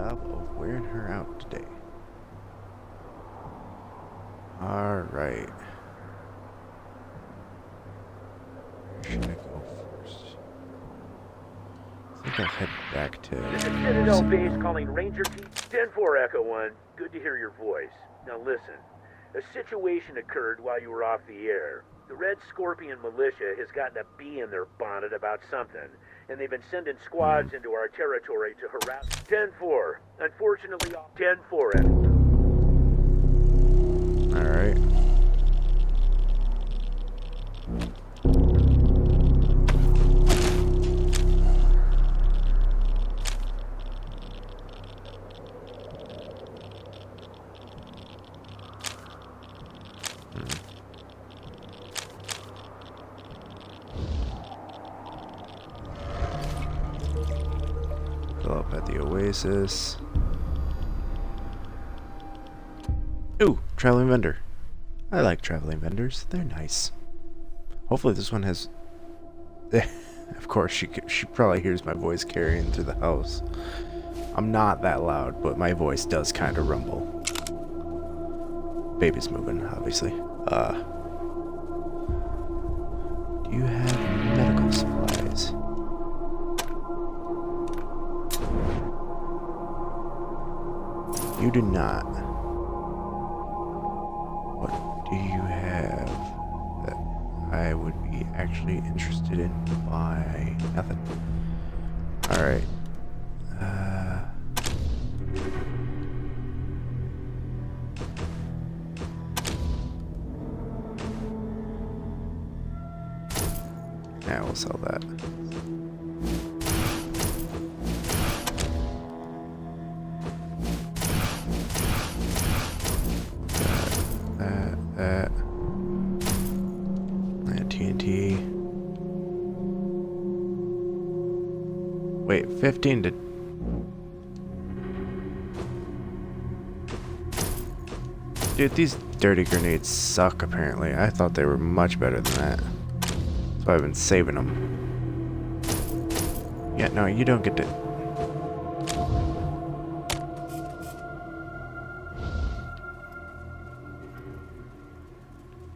job of wearing her out today. Alright. Where should I go first? I think I'll head back to... This is Citadel Base calling Ranger Team 10-4 Echo 1. Good to hear your voice. Now listen. A situation occurred while you were off the air. The Red Scorpion militia has gotten a bee in their bonnet about something, and they've been sending squads into our territory to harass 10-4. Unfortunately, 10-4. Alright. Fill up at the Oasis. Ooh, traveling vendor. I like traveling vendors. They're nice. Hopefully this one has... Of course, she probably hears my voice carrying through the house. I'm not that loud, but my voice does kind of rumble. Baby's moving, obviously. Do you have medical supplies? You do not. What do you have that I would be actually interested in to buy? Nothing. Alright. Now we'll sell that. That. TNT. Wait, 15 to... Dude, these dirty grenades suck, apparently. I thought they were much better than that. So I've been saving them. Yeah, no, you don't get to...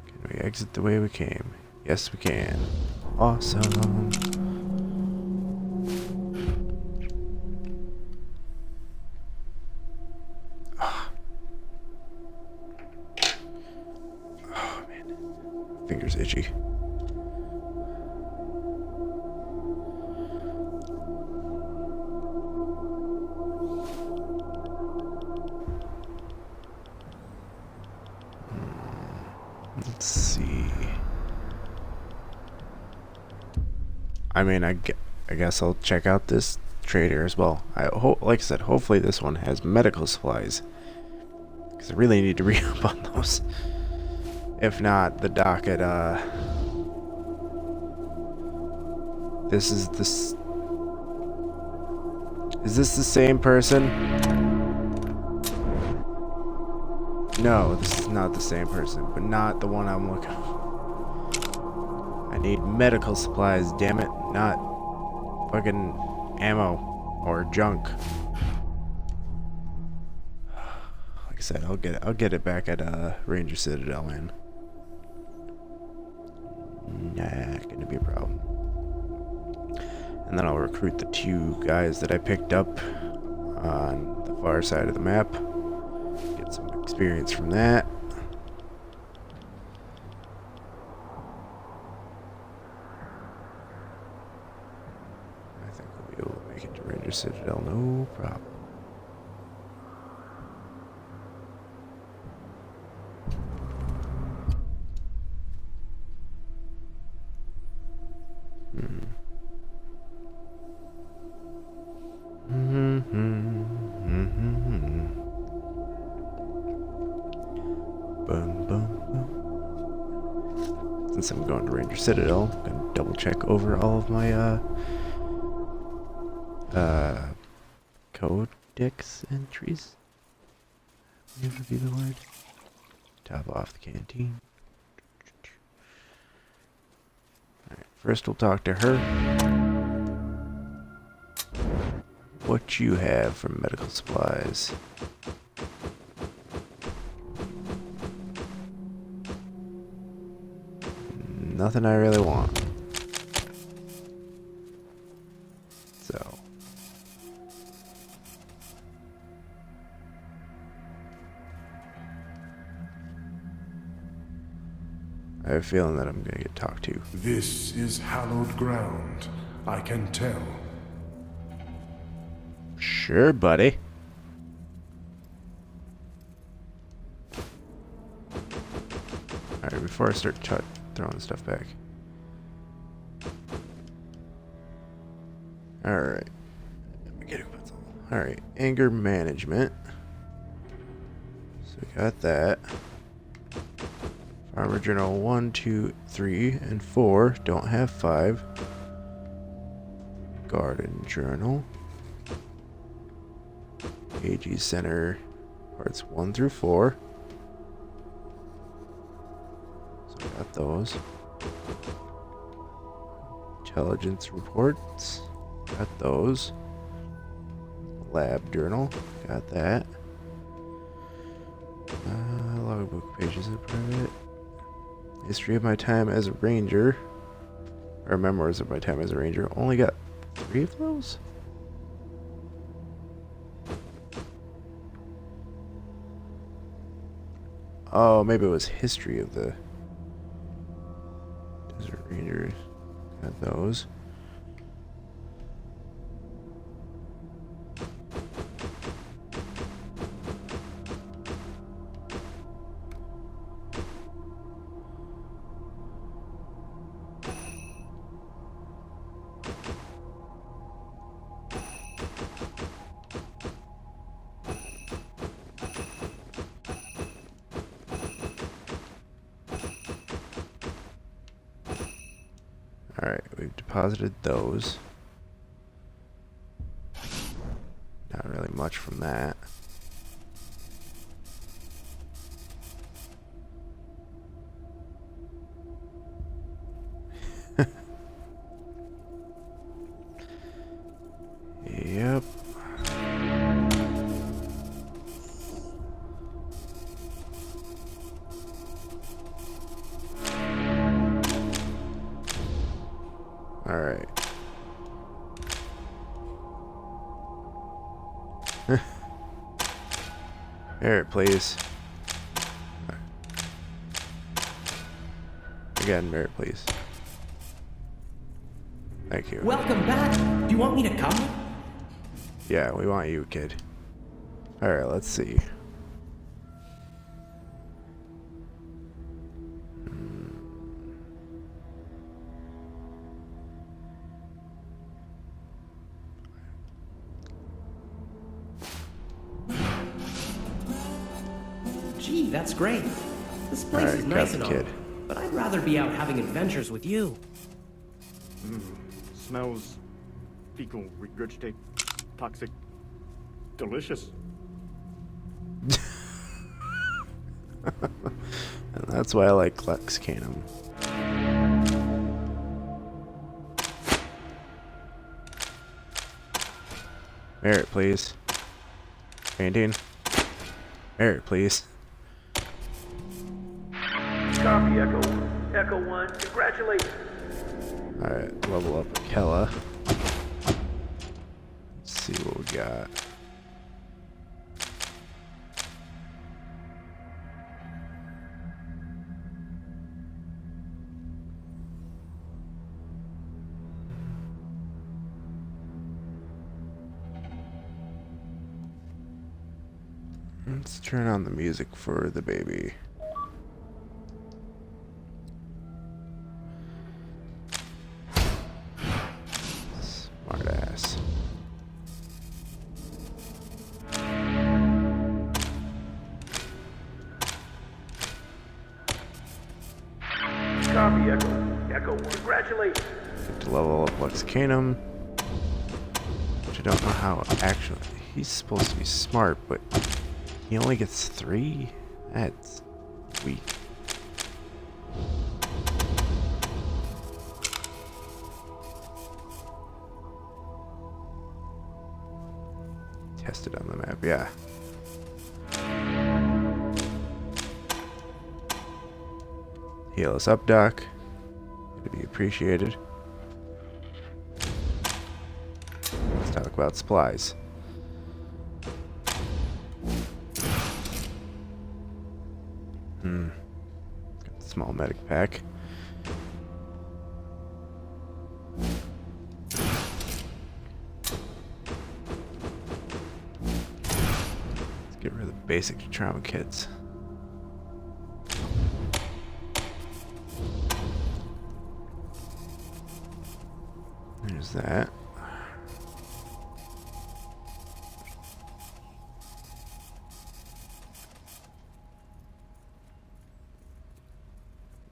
Can we exit the way we came? Yes, we can. Awesome. Oh, man. Fingers itchy. Let's see. I mean, I guess I'll check out this trader as well. Like I said, hopefully this one has medical supplies, because I really need to re-up on those. If not, the dock at Is this the same person? No, this is not the same person, but not the one I'm looking for. I need medical supplies, damn it, not fucking ammo or junk. Like I said, I'll get it back at Ranger Citadel, man. Nah, gonna be a problem. And then I'll recruit the 2 guys that I picked up on the far side of the map. Get some experience from that. I think we'll be able to make it to Ranger Citadel, no problem. Boom, boom, boom. Since I'm going to Ranger Citadel, I'm gonna double check over all of my codex entries. Never be the word. Top off the canteen. Alright, first we'll talk to her. what you have from medical supplies. Nothing I really want. So. I have a feeling that I'm gonna get talked to. This is hallowed ground, I can tell. Sure, buddy. Alright, before I start throwing stuff back. Alright. Alright, anger management. So we got that. Farmer Journal 1, 2, 3, and 4. Don't have 5. Garden Journal. AG Center parts 1 through 4. So we got those. Intelligence reports. Got those. Lab Journal. Got that. Logbook pages of private. History of my time as a ranger. Or memoirs of my time as a ranger. Only got 3 of those? Oh, maybe it was history of the Desert Rangers. Got those. Alright, we've deposited those. Not really much from that. Yep. Alright. Merit, please. Again, merit, please. Thank you. Welcome back. Do you want me to come? Yeah, we want you, kid. Alright, let's see. Gee, that's great. This place Alright, is got nice the and all, kid. but I'd rather be out having adventures with you. Smells fecal, regurgitate, toxic, delicious. And that's why I like Lex Canum. Merit, please. Painting. Merit, please. Copy, Echo. Echo 1, congratulations. Alright, level up Kella. Let's see what we got. Let's turn on the music for the baby. Smart ass. Copy, Echo. Echo 1, congratulations. Get to level up Lex Canum. Which I don't know how actually. He's supposed to be smart, but he only gets 3? That's weak. Tested on the map, yeah. Heal us up, Doc. It'd be appreciated. Let's talk about supplies. Got the small medic pack. Let's get rid of the basic trauma kits. There's that.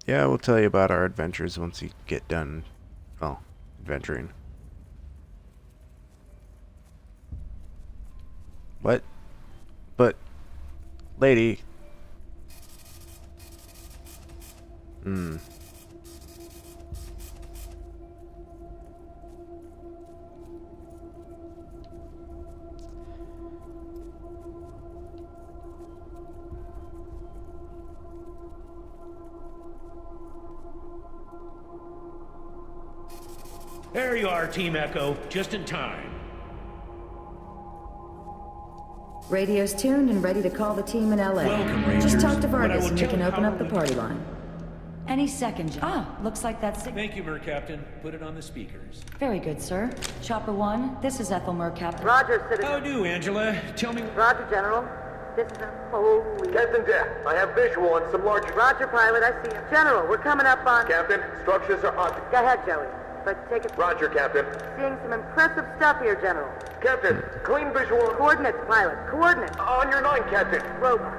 Yeah, we'll tell you about our adventures once you get done, well, adventuring. What? But, lady. There you are, Team Echo, just in time. Radio's tuned and ready to call the team in LA. Welcome, Rangers. Just talk to What I Vargas will and we tell can open up the Howard- party line. Any second, John. Ah, looks like that's it. Thank you, Captain. Put it on the speakers. Very good, sir. Chopper 1, this is Ethel Captain. Roger, citizen. How do, Angela? Tell me... Roger, General. This is a holy... Captain Death, I have visual on some large... Roger, pilot, I see you. General, we're coming up on... Captain, structures are haunted. Go ahead, Joey. But take it... Roger, Captain. Seeing some impressive stuff here, General. Captain, clean visual... Coordinates, pilot. Coordinates. On your 9, Captain. Robot.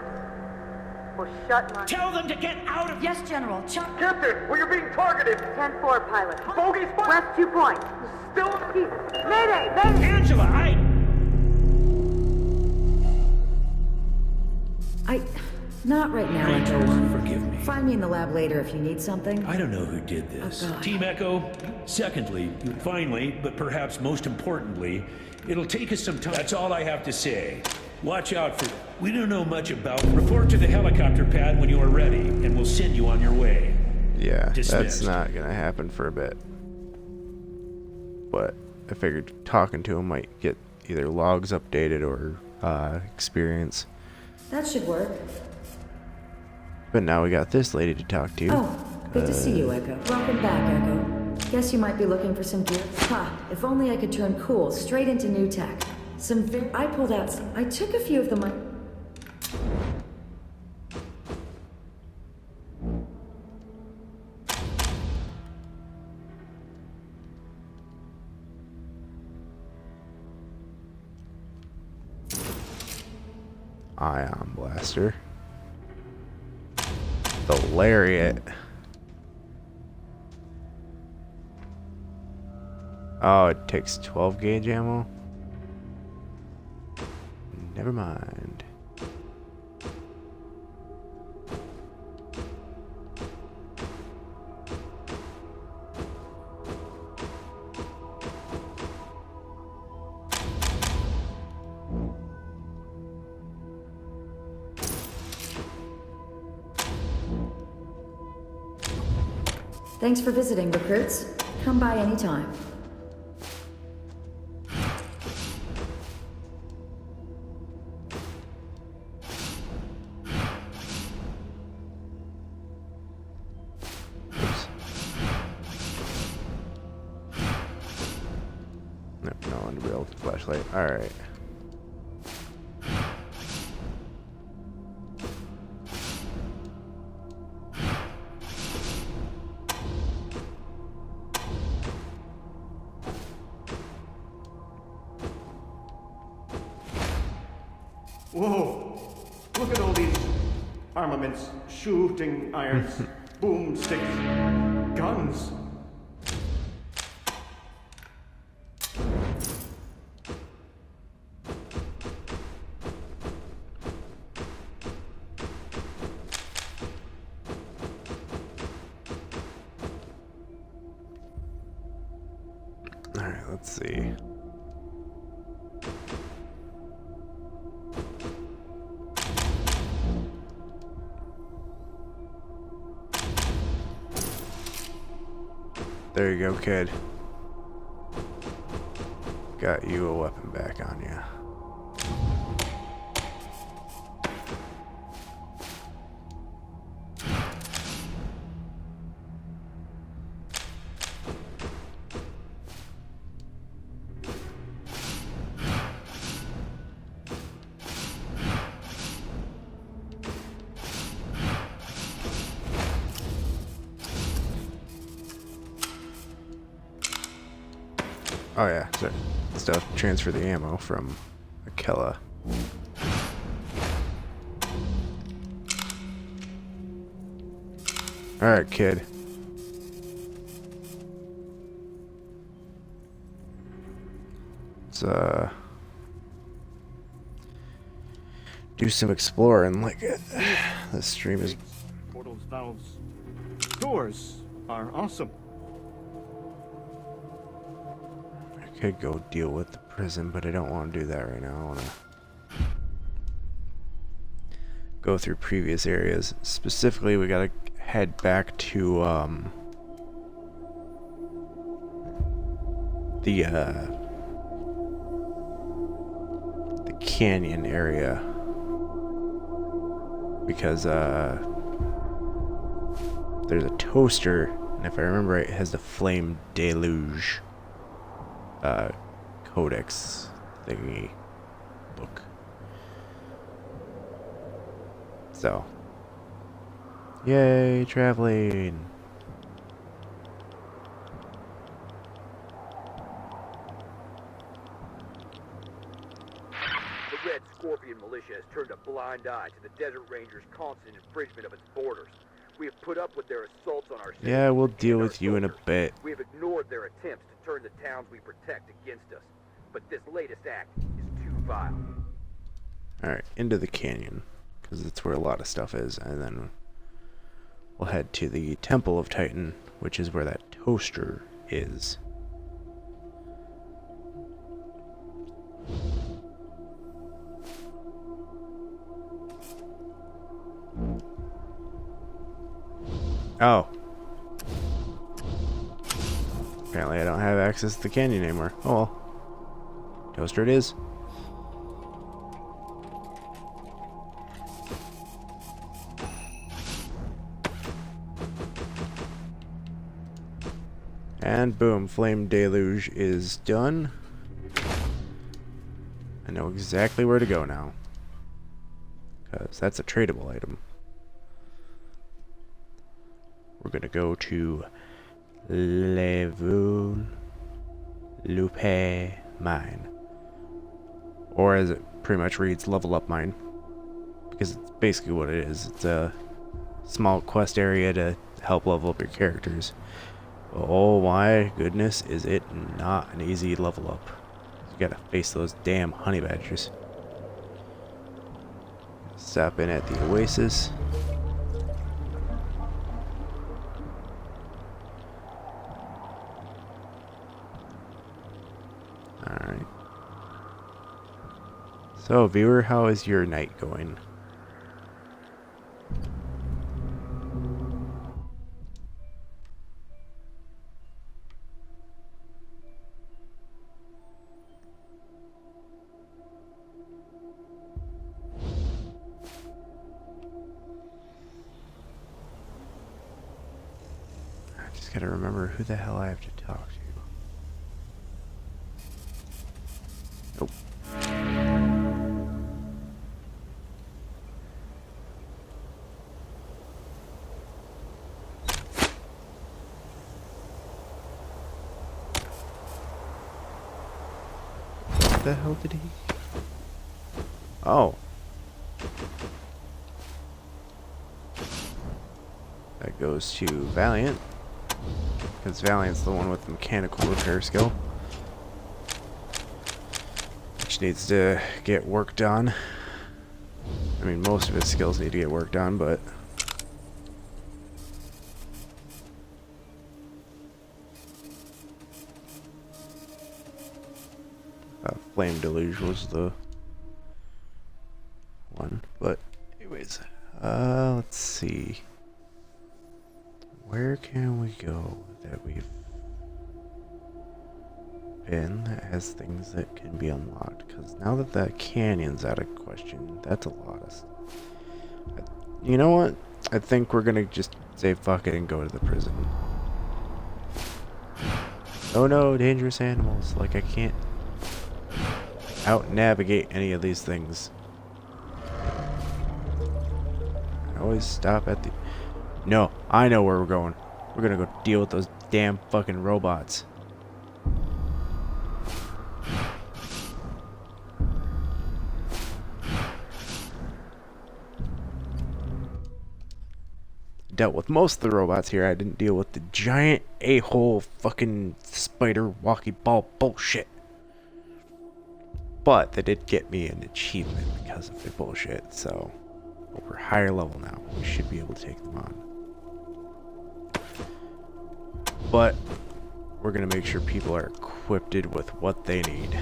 Well, shut my... Tell them to get out of... Yes, General. Captain, we are being targeted. 10-4, pilot. Bogey spot. West 2 points. Still... Mayday! Mayday! Angela, Not right now, Rangers, Echo 1. forgive me. Find me in the lab later if you need something. I don't know who did this. Oh, God. Team Echo, secondly, finally, but perhaps most importantly, it'll take us some time. That's all I have to say. Watch out for... We don't know much about... Report to the helicopter pad when you are ready, and we'll send you on your way. Yeah, that's Dismissed. not gonna happen for a bit. But I figured talking to him might get either logs updated or experience. That should work. But now we got this lady to talk to. Oh, good to see you, Echo. Welcome back, Echo. Guess you might be looking for some gear. Ha, if only I could turn cool straight into new tech. I pulled out some... I took a few of them... Ion blaster. The lariat. Oh, it takes 12 gauge ammo? Never mind. Thanks for visiting, recruits. Come by anytime. Nope, no underbarrel flashlight. Alright. Whoa! Look at all these armaments, shooting irons, boomsticks, guns. Alright, let's see. There you go, kid. Got you a weapon back on you. Oh yeah, so stuff transfer the ammo from Akela. Alright, kid. Let's do some exploring. Like this stream is Portals, valves, doors are awesome. I could go deal with the prison, but I don't want to do that right now. I want to go through previous areas. Specifically, we gotta head back to the canyon area because there's a toaster, and if I remember right, it has the flame deluge codex thingy book. So, yay, traveling! The Red Scorpion militia has turned a blind eye to the Desert Rangers' constant infringement of its borders. We have put up with their assaults on our citizens Yeah, we'll and deal our with you in a soldiers. bit. We have ignored their attempts to turn the towns we protect against us. But this latest act is too vile. Alright, into the canyon, because that's where a lot of stuff is, and then we'll head to the Temple of Titan, which is where that toaster is. Oh. Apparently I don't have access to the canyon anymore. Oh well. Toaster it is. And boom, Flame Deluge is done. I know exactly where to go now, because that's a tradable item. We're gonna go to Level Lupe Mine, or as it pretty much reads, Level Up Mine, because it's basically what it is. It's a small quest area to help level up your characters. Oh my goodness, is it not an easy level up. You gotta face those damn honey badgers. Stop in at the Oasis. Alright. So, viewer, how is your night going? I just gotta remember who the hell I have to talk to. Nope. What the hell did he? Oh. That goes to Valiant, because Valiant's the one with the mechanical repair skill, which needs to get worked on. I mean, most of his skills need to get worked on, but Flame Deluge was the one. But anyways, let's see. Where can we go that we've in that has things that can be unlocked. Because now that the canyon's out of question, that's a lot of... You know what? I think we're gonna just say fuck it and go to the prison. Oh no, dangerous animals. Like, I can't out-navigate any of these things. I always stop at the... No, I know where we're going. We're gonna go deal with those damn fucking robots. Dealt with most of the robots here. I didn't deal with the giant a-hole fucking spider walkie ball bullshit. But they did get me an achievement because of their bullshit, so we're higher level now. We should be able to take them on. But we're gonna make sure people are equipped with what they need.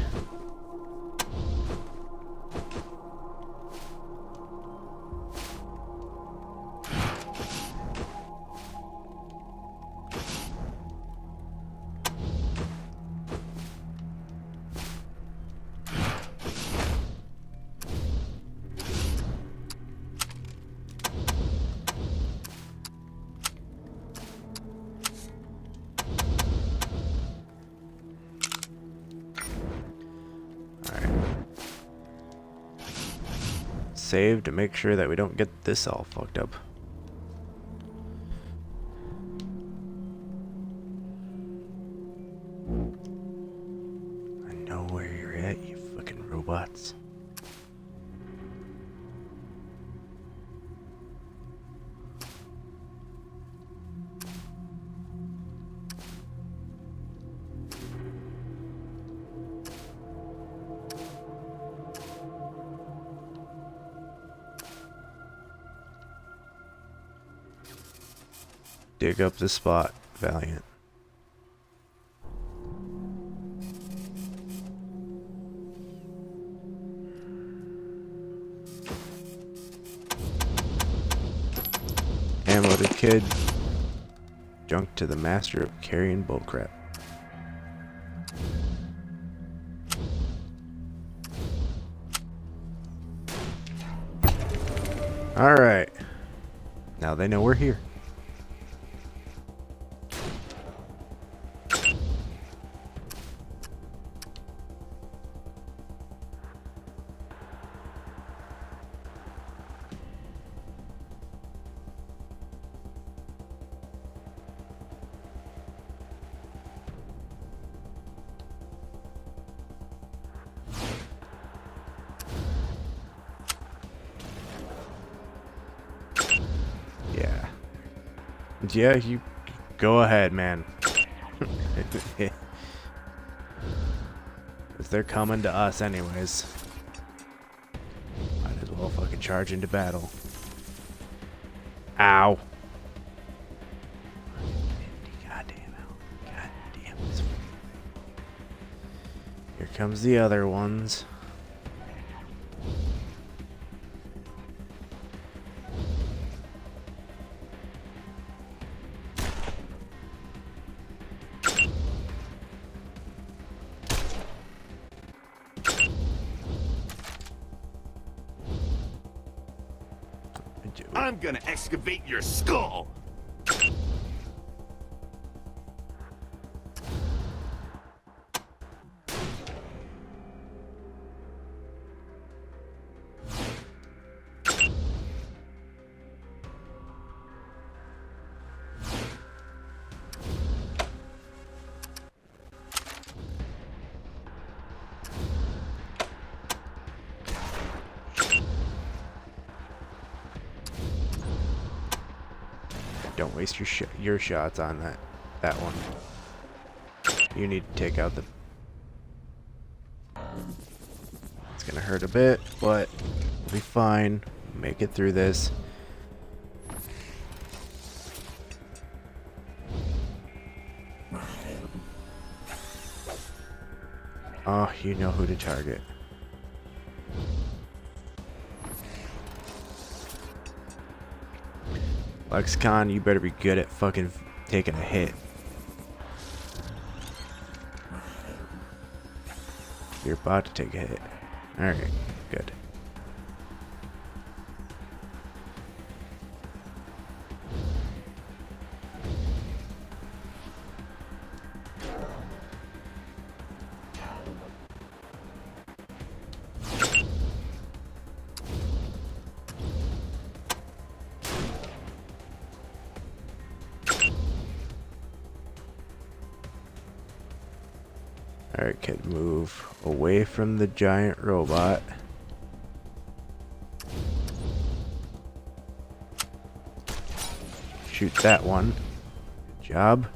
Save to make sure that we don't get this all fucked up. I know where you're at, you fucking robots. Dig up the spot, Valiant. Ham-loaded kid. Junk to the master of carrying bullcrap. Alright. Now they know we're here. Yeah, you go ahead, man. If they're coming to us anyways, might as well fucking charge into battle. Ow. Goddamn hell. Goddamn this. Here comes the other ones. I'm gonna excavate your skull! Don't waste your shots on that one. You need to take out the... It's gonna hurt a bit, but we'll be fine. Make it through this. Oh, you know who to target. Lexicon, you better be good at fucking taking a hit. You're about to take a hit. Alright, good. Alright, kid, move away from the giant robot. Shoot that one. Good job.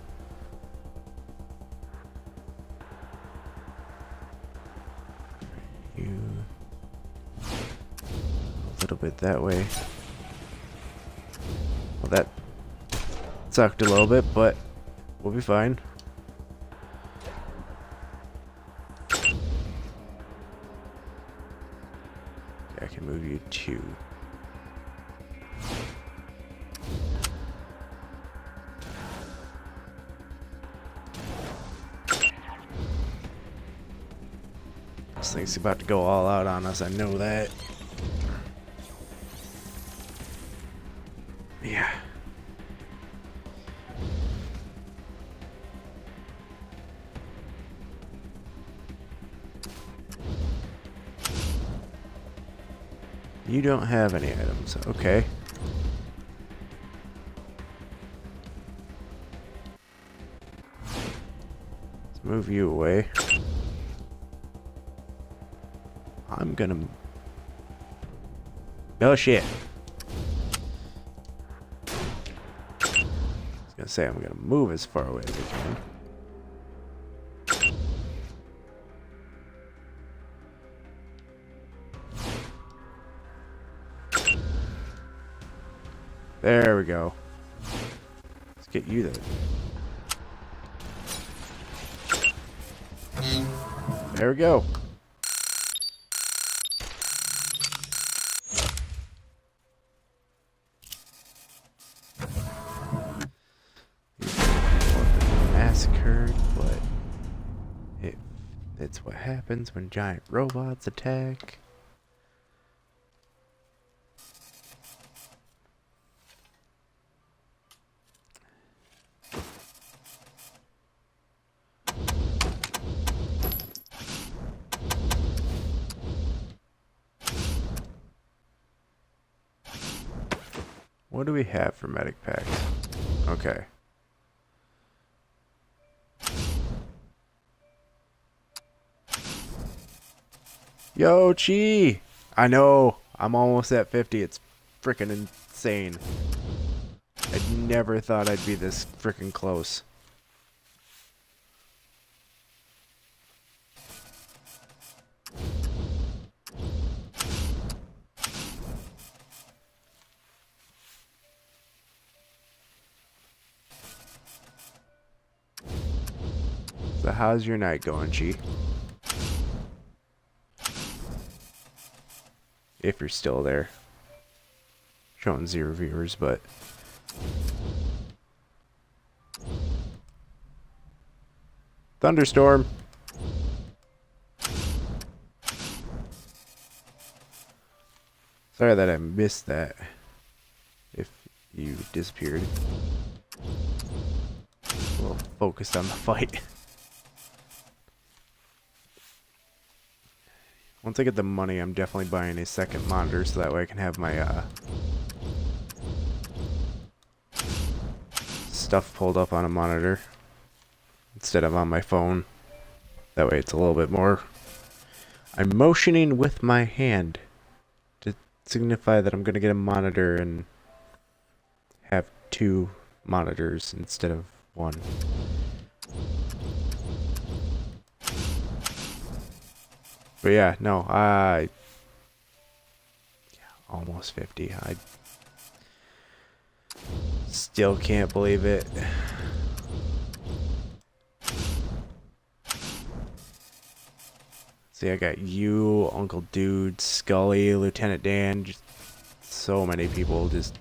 You a little bit that way. Well, that sucked a little bit, but we'll be fine. I can move you 2. This thing's about to go all out on us, I know that. Yeah. You don't have any items, okay. Let's move you away. I'm gonna... Oh shit. I was gonna say I'm gonna move as far away as I can. There we go. Let's get you there. There we go. Massacred, but it's what happens when giant robots attack. What do we have for medic packs? Okay. Yo, Chi! I know, I'm almost at 50. It's freaking insane. I never thought I'd be this freaking close. So how's your night going, Chi? If you're still there. Showing 0 viewers, but... Thunderstorm! Sorry that I missed that. If you disappeared. A little focused on the fight. Once I get the money, I'm definitely buying a second monitor so that way I can have my stuff pulled up on a monitor instead of on my phone. That way it's a little bit more... I'm motioning with my hand to signify that I'm going to get a monitor and have 2 monitors instead of 1. But yeah, no, almost 50. I still can't believe it. See, I got you, Uncle Dude, Scully, Lieutenant Dan, just so many people just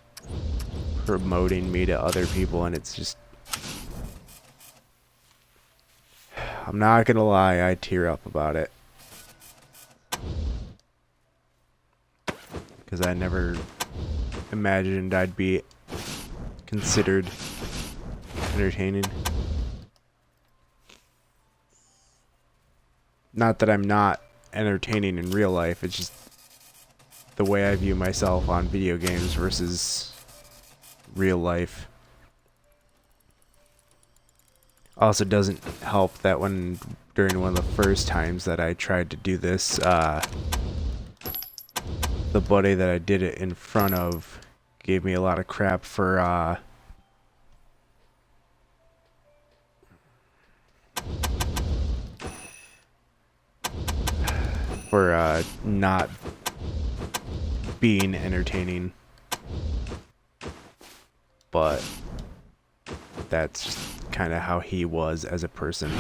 promoting me to other people, and it's just... I'm not gonna lie, I tear up about it. because I never imagined I'd be considered entertaining. Not that I'm not entertaining in real life, it's just the way I view myself on video games versus real life. Also doesn't help that during one of the first times that I tried to do this, the buddy that I did it in front of gave me a lot of crap for not being entertaining. But that's kind of how he was as a person.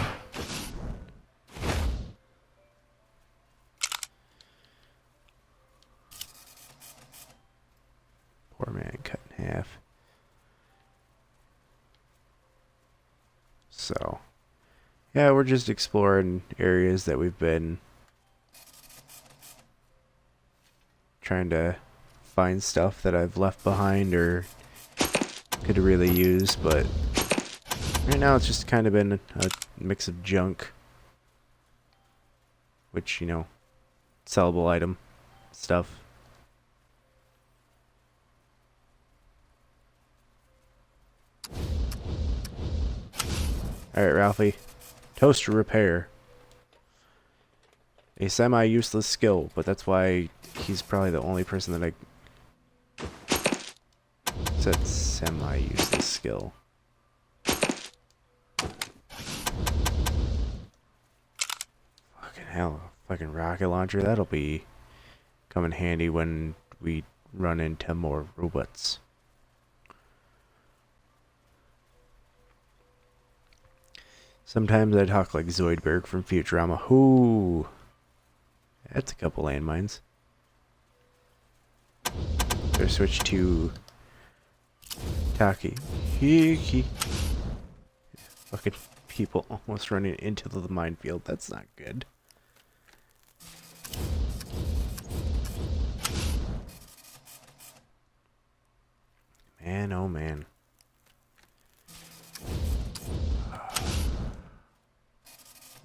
Poor man cut in half. So, yeah, we're just exploring areas that we've been trying to find stuff that I've left behind or could really use, but right now it's just kind of been a mix of junk, which, you know, sellable item stuff. Alright, Ralphie. Toaster repair. A semi-useless skill, but that's why he's probably the only person that I said semi-useless skill. Fucking hell, fucking rocket launcher, that'll be come in handy when we run into more robots. Sometimes I talk like Zoidberg from Futurama. Ooh, that's a couple landmines. Better switch to Taki. Hiki. Fucking people almost running into the minefield. That's not good. Man, oh man.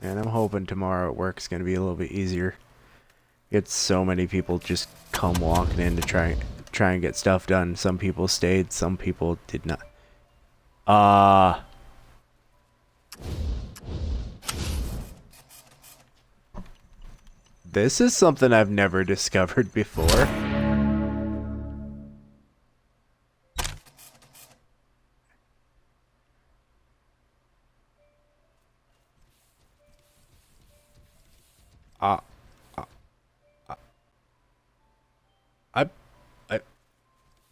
Man, I'm hoping tomorrow at work is going to be a little bit easier. Get so many people just come walking in to try and get stuff done. Some people stayed, some people did not. This is something I've never discovered before.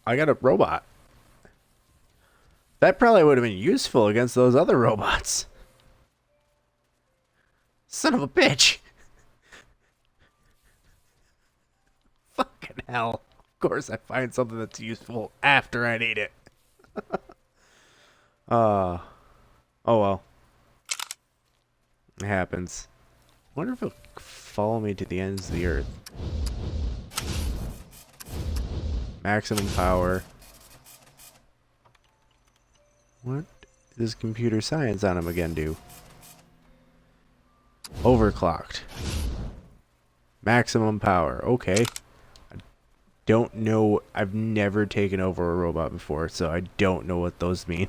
I got a robot. That probably would have been useful against those other robots. Son of a bitch. Fucking hell. Of course I find something that's useful after I need it. Oh well. It happens. I wonder if it'll follow me to the ends of the earth. Maximum power. What does computer science on him again do? Overclocked. Maximum power. Okay. I don't know. I've never taken over a robot before, so I don't know what those mean.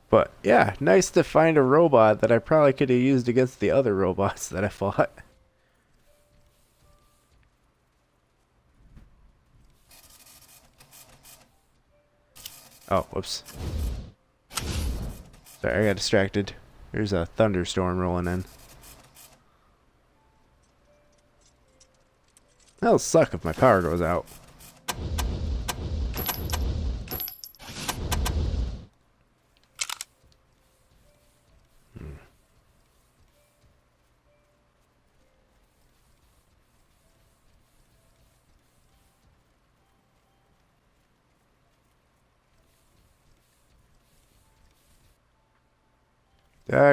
But yeah, nice to find a robot that I probably could have used against the other robots that I fought. Oh, whoops. Sorry, I got distracted. There's a thunderstorm rolling in. That'll suck if my power goes out.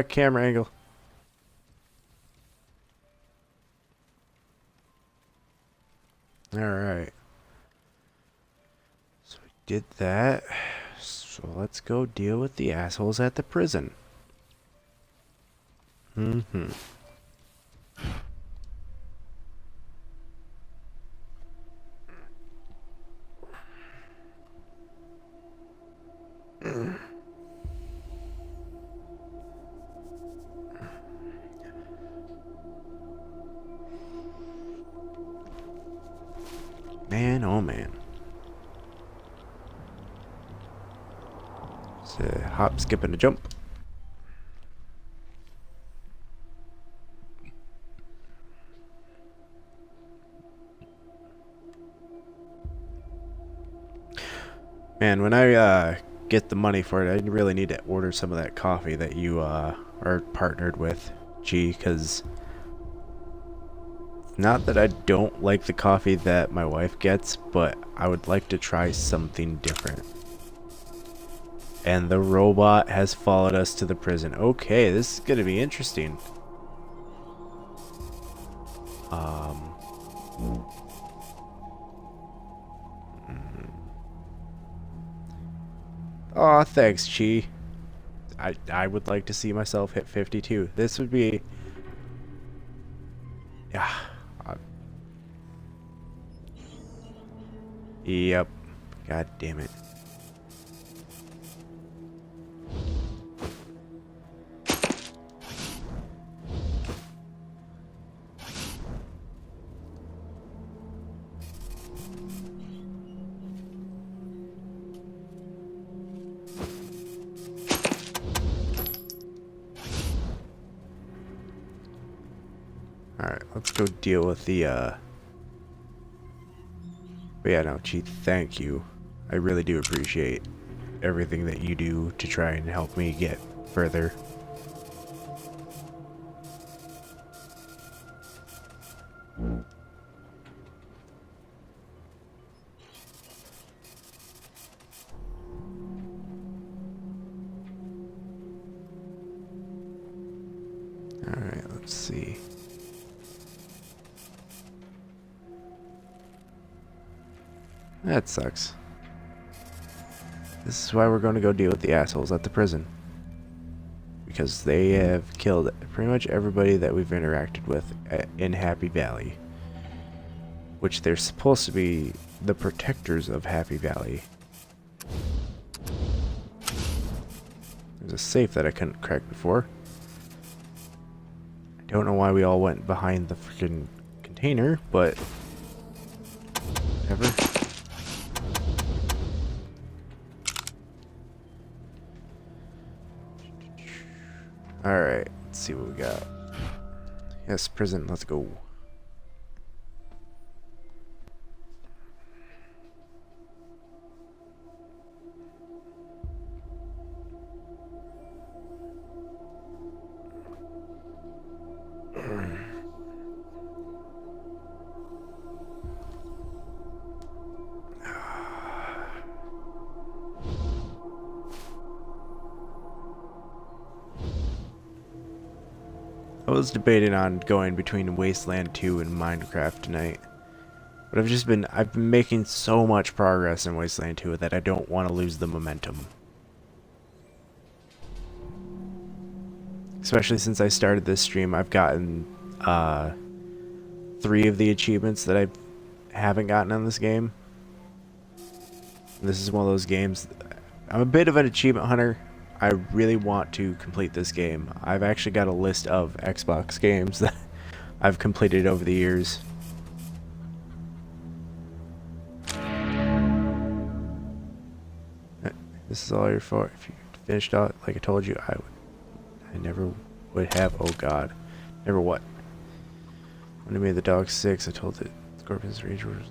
Camera angle. Alright. So we did that. So let's go deal with the assholes at the prison. Mm-hmm. Man, oh man. It's a hop, skip, and a jump. Man, when I get the money for it, I really need to order some of that coffee that you are partnered with, G, because not that I don't like the coffee that my wife gets, but I would like to try something different. And the robot has followed us to the prison. Okay, this is going to be interesting. Aw, thanks, Chi. I would like to see myself hit 52. This would be... Yeah. Yep. God damn it. Alright, let's go deal with the, But yeah, no, Chi, thank you. I really do appreciate everything that you do to try and help me get further. Alright, let's see. That sucks. This is why we're going to go deal with the assholes at the prison. Because they have killed pretty much everybody that we've interacted with in Happy Valley. Which they're supposed to be the protectors of Happy Valley. There's a safe that I couldn't crack before. I don't know why we all went behind the freaking container, but whatever. Alright, let's see what we got. Yes, prison, let's go. I was debating on going between Wasteland 2 and Minecraft tonight. But I've been making so much progress in Wasteland 2 that I don't want to lose the momentum. Especially since I started this stream, I've gotten 3 of the achievements that I haven't gotten on this game. This is one of those games. I'm a bit of an achievement hunter. I really want to complete this game. I've actually got a list of Xbox games that I've completed over the years. This is all your fault. If you finished out like I told you, I never would have. Oh God, never what? When I made the dog 6, I told it Scorpion's Rage was.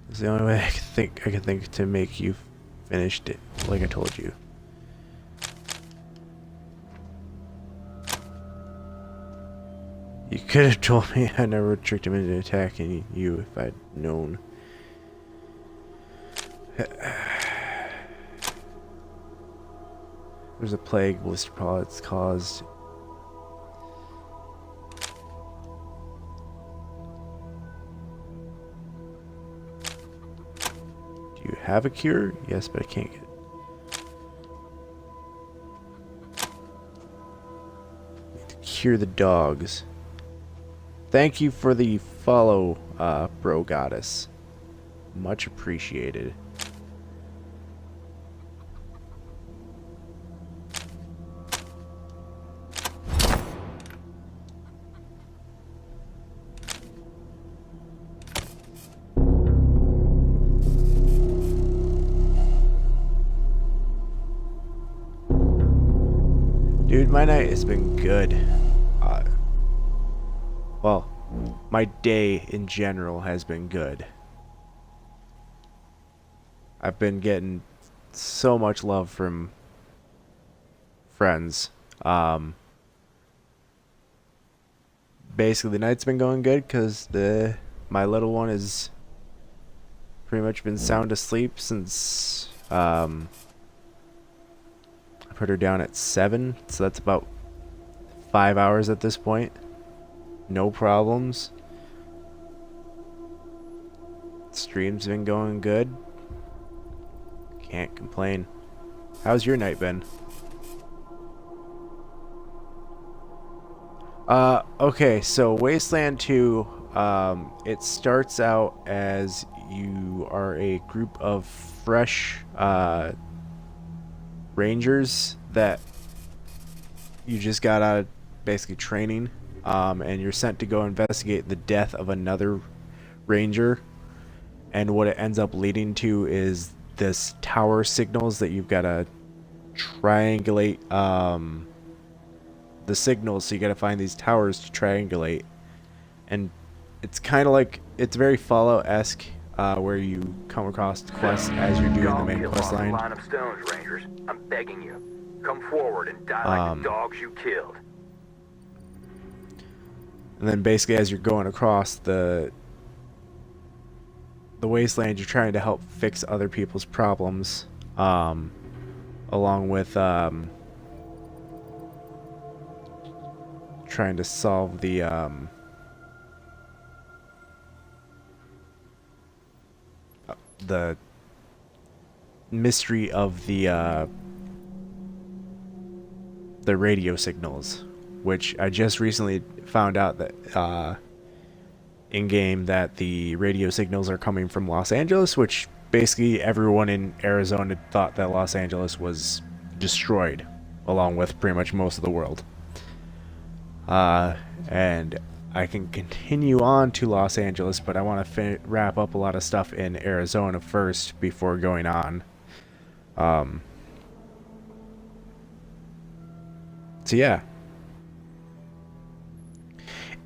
It's the only way I can think to make you finish it, like I told you. You could have told me. I never tricked him into attacking you if I'd known. There's a plague blister paw it's caused. have a cure? Yes, but I can't get it. Cure the dogs. Thank you for the follow, bro goddess. Much appreciated. Dude, my night has been good. Well, my day in general has been good. I've been getting so much love from friends. Basically, the night's been going good because my little one has pretty much been sound asleep since I put her down at 7, so that's about 5 hours at this point. No problems. Stream's been going good. Can't complain. How's your night been? Okay, so Wasteland 2, it starts out as you are a group of fresh, rangers that you just got out of basically training, and you're sent to go investigate the death of another ranger, and what it ends up leading to is this tower signals that you've got to triangulate the signals, so you got to find these towers to triangulate, and it's kind of like, it's very Fallout-esque, where you come across quests as you're doing the main quest line. Line of stones, Rangers. I'm begging you. Come forward and die like the dogs you killed. And then basically as you're going across the wasteland, you're trying to help fix other people's problems, along with trying to solve the mystery of the radio signals, which I just recently found out that in game that the radio signals are coming from Los Angeles, which basically everyone in Arizona thought that Los Angeles was destroyed, along with pretty much most of the world. And I can continue on to Los Angeles, but I want to wrap up a lot of stuff in Arizona first before going on. So yeah,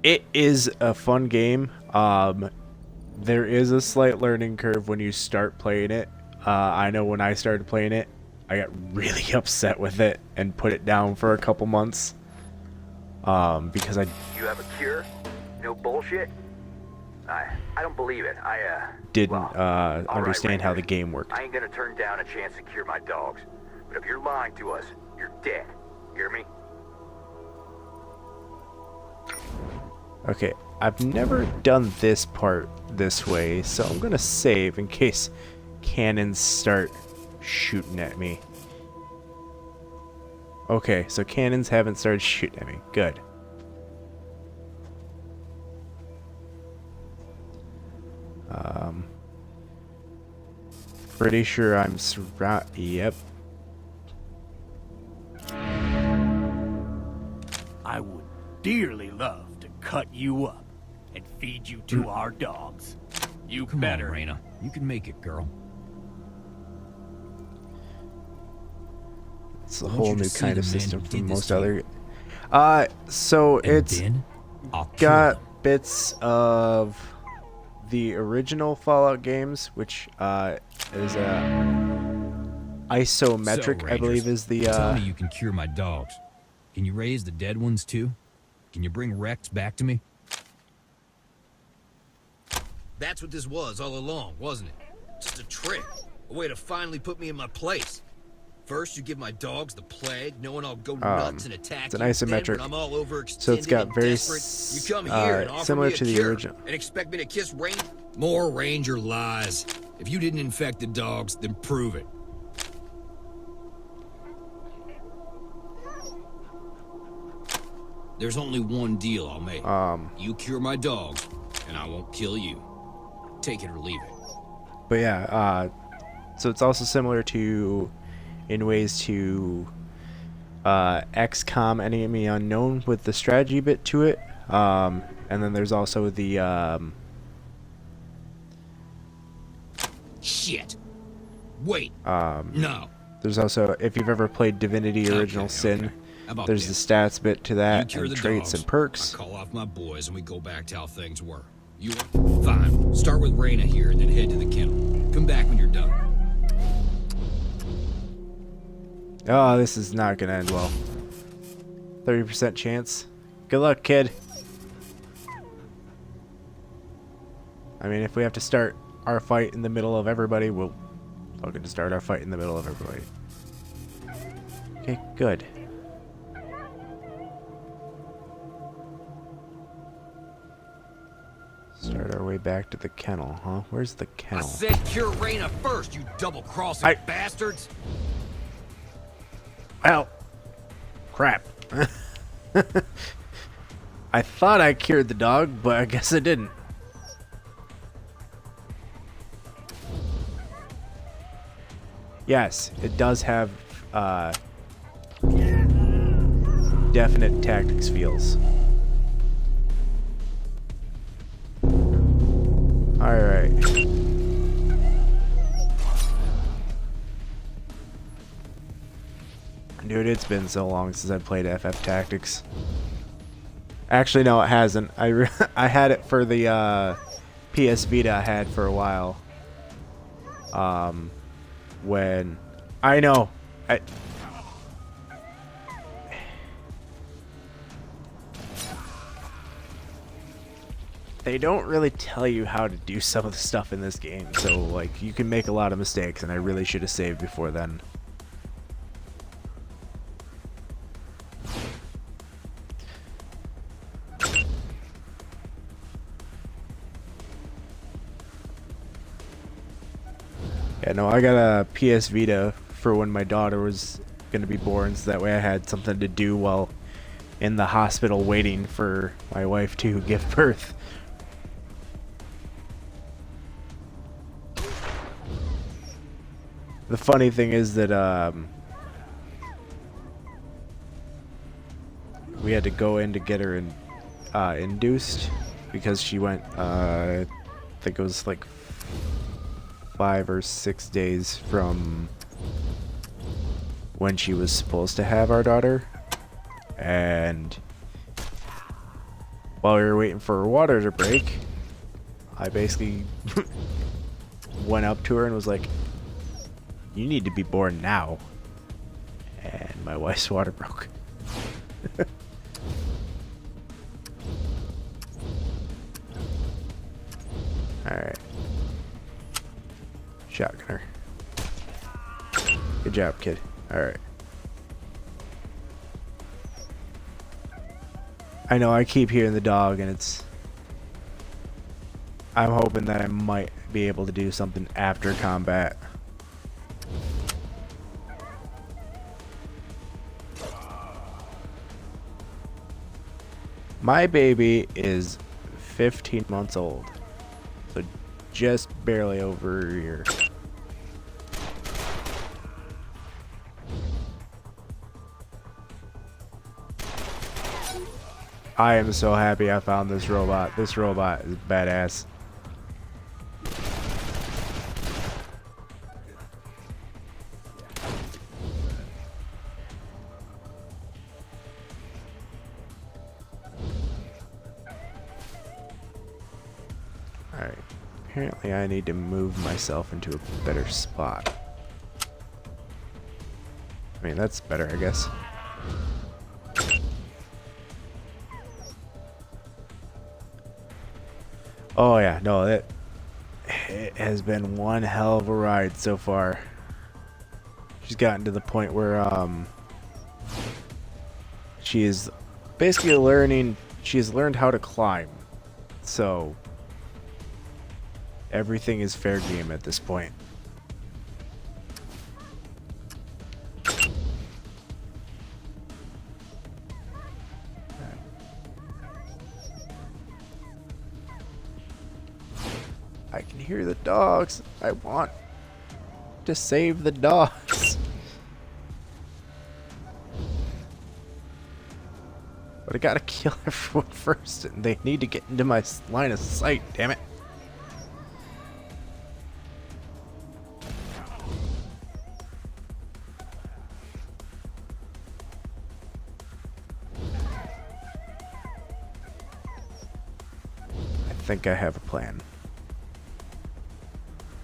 it is a fun game. There is a slight learning curve when you start playing it. I know when I started playing it, I got really upset with it and put it down for a couple months. Because You have a cure? No bullshit? I don't believe it. didn't all understand right, how the Rangers. game worked. I ain't gonna turn down a chance to cure my dogs. But if you're lying to us, you're dead. Hear me? Okay, I've never done this part this way, so I'm gonna save in case cannons start shooting at me. Okay, so cannons haven't started shooting at me. Good. Pretty sure I'm yep. I would dearly love to cut you up and feed you to our dogs. You Come better. on, Raina. You can make it, girl. It's a want whole you to new see kind the of man system who from did this most to other. you. So And it's then I'll kill got them. bits of the original Fallout games, which is isometric, So, I believe, Rangers, is the tell me you can cure my dogs. Can you raise the dead ones too? Can you bring Rex back to me? That's what this was all along, wasn't it? Just a trick. A way to finally put me in my place. First, you give my dogs the plague, knowing I'll go nuts and attack it's an you. isometric, Then, when I'm all overextended so it's got and very desperate, you come here and offer similar me a to the cure original. and expect me to kiss Rain. More Ranger lies. If you didn't infect the dogs, then prove it. There's only one deal I'll make. You cure my dogs, and I won't kill you. Take it or leave it. But yeah, so it's also similar to, in ways to, XCOM Enemy Unknown with the strategy bit to it. And then there's also the, Shit. Wait. No. There's also, if you've ever played Divinity Original Sin, there's the stats bit to that, and traits and perks. I call off my boys and we go back to how things were. You fine. Start with Reyna here and then head to the kennel. Come back when you're done. Oh, this is not gonna end well. 30% chance. Good luck, kid. I mean, if we have to start our fight in the middle of everybody, we'll fucking start our fight in the middle of everybody. Okay, good. Start our way back to the kennel, huh? Where's the kennel? I said cure Reyna first, you double-crossing bastards! Well, crap. I thought I cured the dog, but I guess I didn't. Yes, it does have definite tactics feels. Alright. Dude, it's been so long since I played FF Tactics. Actually, no, it hasn't. I had it for the PS Vita I had for a while. When... I know. They don't really tell you how to do some of the stuff in this game, so like you can make a lot of mistakes, and I really should have saved before then. Yeah, no, I got a PS Vita for when my daughter was gonna be born, so that way I had something to do while in the hospital waiting for my wife to give birth. The funny thing is that we had to go in to get her induced because she went, I think it was like 5 or 6 days from when she was supposed to have our daughter. And while we were waiting for her water to break, I basically went up to her and was like, "You need to be born now." And my wife's water broke. Alright. Shotgunner. Good job, kid. Alright. I know I keep hearing the dog, and it's... I'm hoping that I might be able to do something after combat. My baby is 15 months old, so just barely over a year. I am so happy I found this robot. This robot is badass. Alright, apparently I need to move myself into a better spot. I mean, that's better, I guess. Oh yeah, no, it has been one hell of a ride so far. She's gotten to the point where she is basically learning, she has learned how to climb. So Everything is fair game at this point. I can hear the dogs. I want to save the dogs. But I gotta kill everyone first, and they need to get into my line of sight, damn it. I think I have a plan.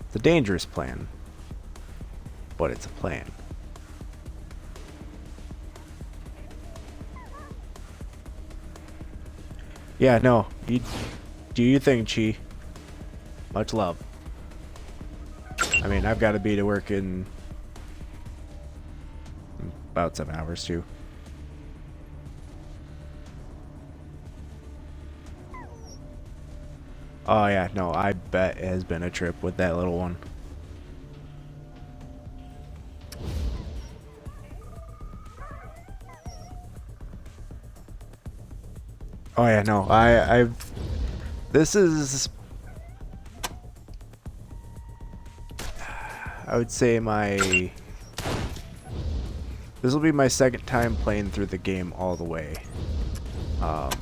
It's a dangerous plan, but it's a plan. Yeah, no. You do your thing, Chi. Much love. I mean, I've got to be to work in about 7 hours too. Oh yeah, no, I bet it has been a trip with that little one. Oh yeah, no, this is, I would say this will be my second time playing through the game all the way. Alright,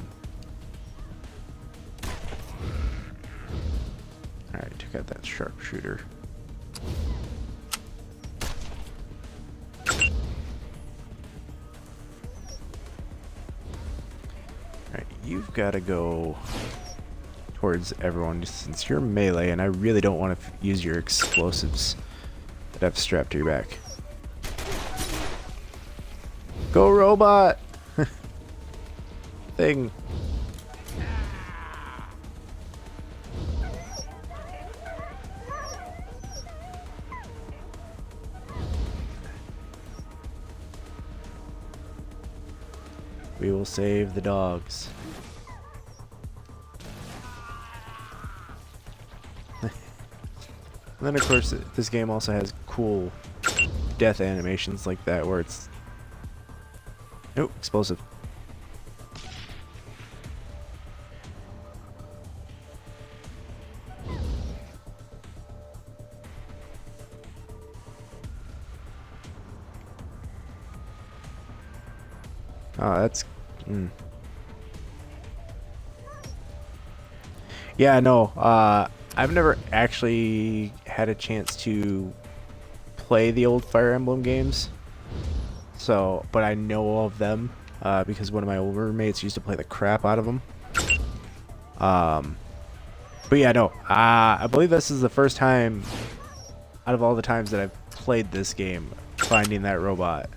took out that sharpshooter. Alright, you've got to go towards everyone since you're melee, and I really don't want to use your explosives that I've strapped to your back. Go, robot! Thing. We will save the dogs. And then of course this game also has cool death animations like that where it's... Nope, explosive. Oh, that's... Yeah, no, I've never actually had a chance to play the old Fire Emblem games. So, but I know of them, because one of my old roommates used to play the crap out of them. But yeah, no, I believe this is the first time out of all the times that I've played this game finding that robot.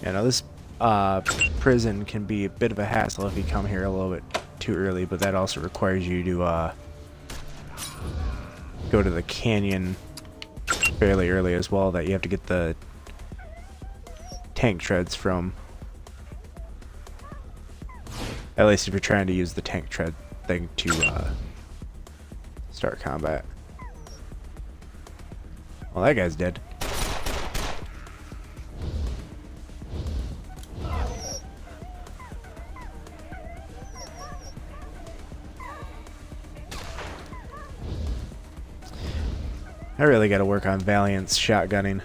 You know, this prison can be a bit of a hassle if you come here a little bit too early, but that also requires you to go to the canyon fairly early as well, that you have to get the tank treads from. At least if you're trying to use the tank tread thing to start combat. Well, that guy's dead. I really got to work on Valiant's shotgunning.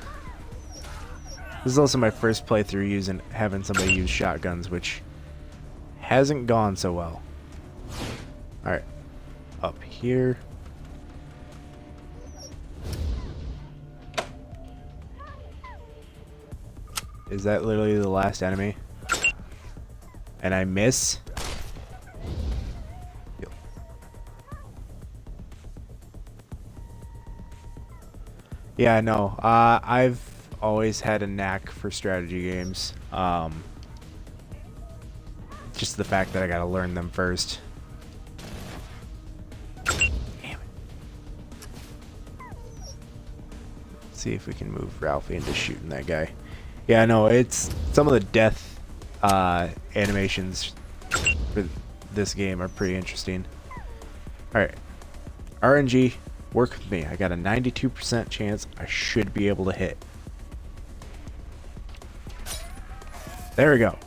This is also my first playthrough having somebody use shotguns, which hasn't gone so well. Alright, up here. Is that literally the last enemy? And I miss? Yeah, no. I've always had a knack for strategy games. just the fact that I gotta learn them first. Damn it. See if we can move Ralphie into shooting that guy. Yeah, no, it's some of the death animations for this game are pretty interesting. Alright. RNG, work with me. I got a 92% chance I should be able to hit. There we go.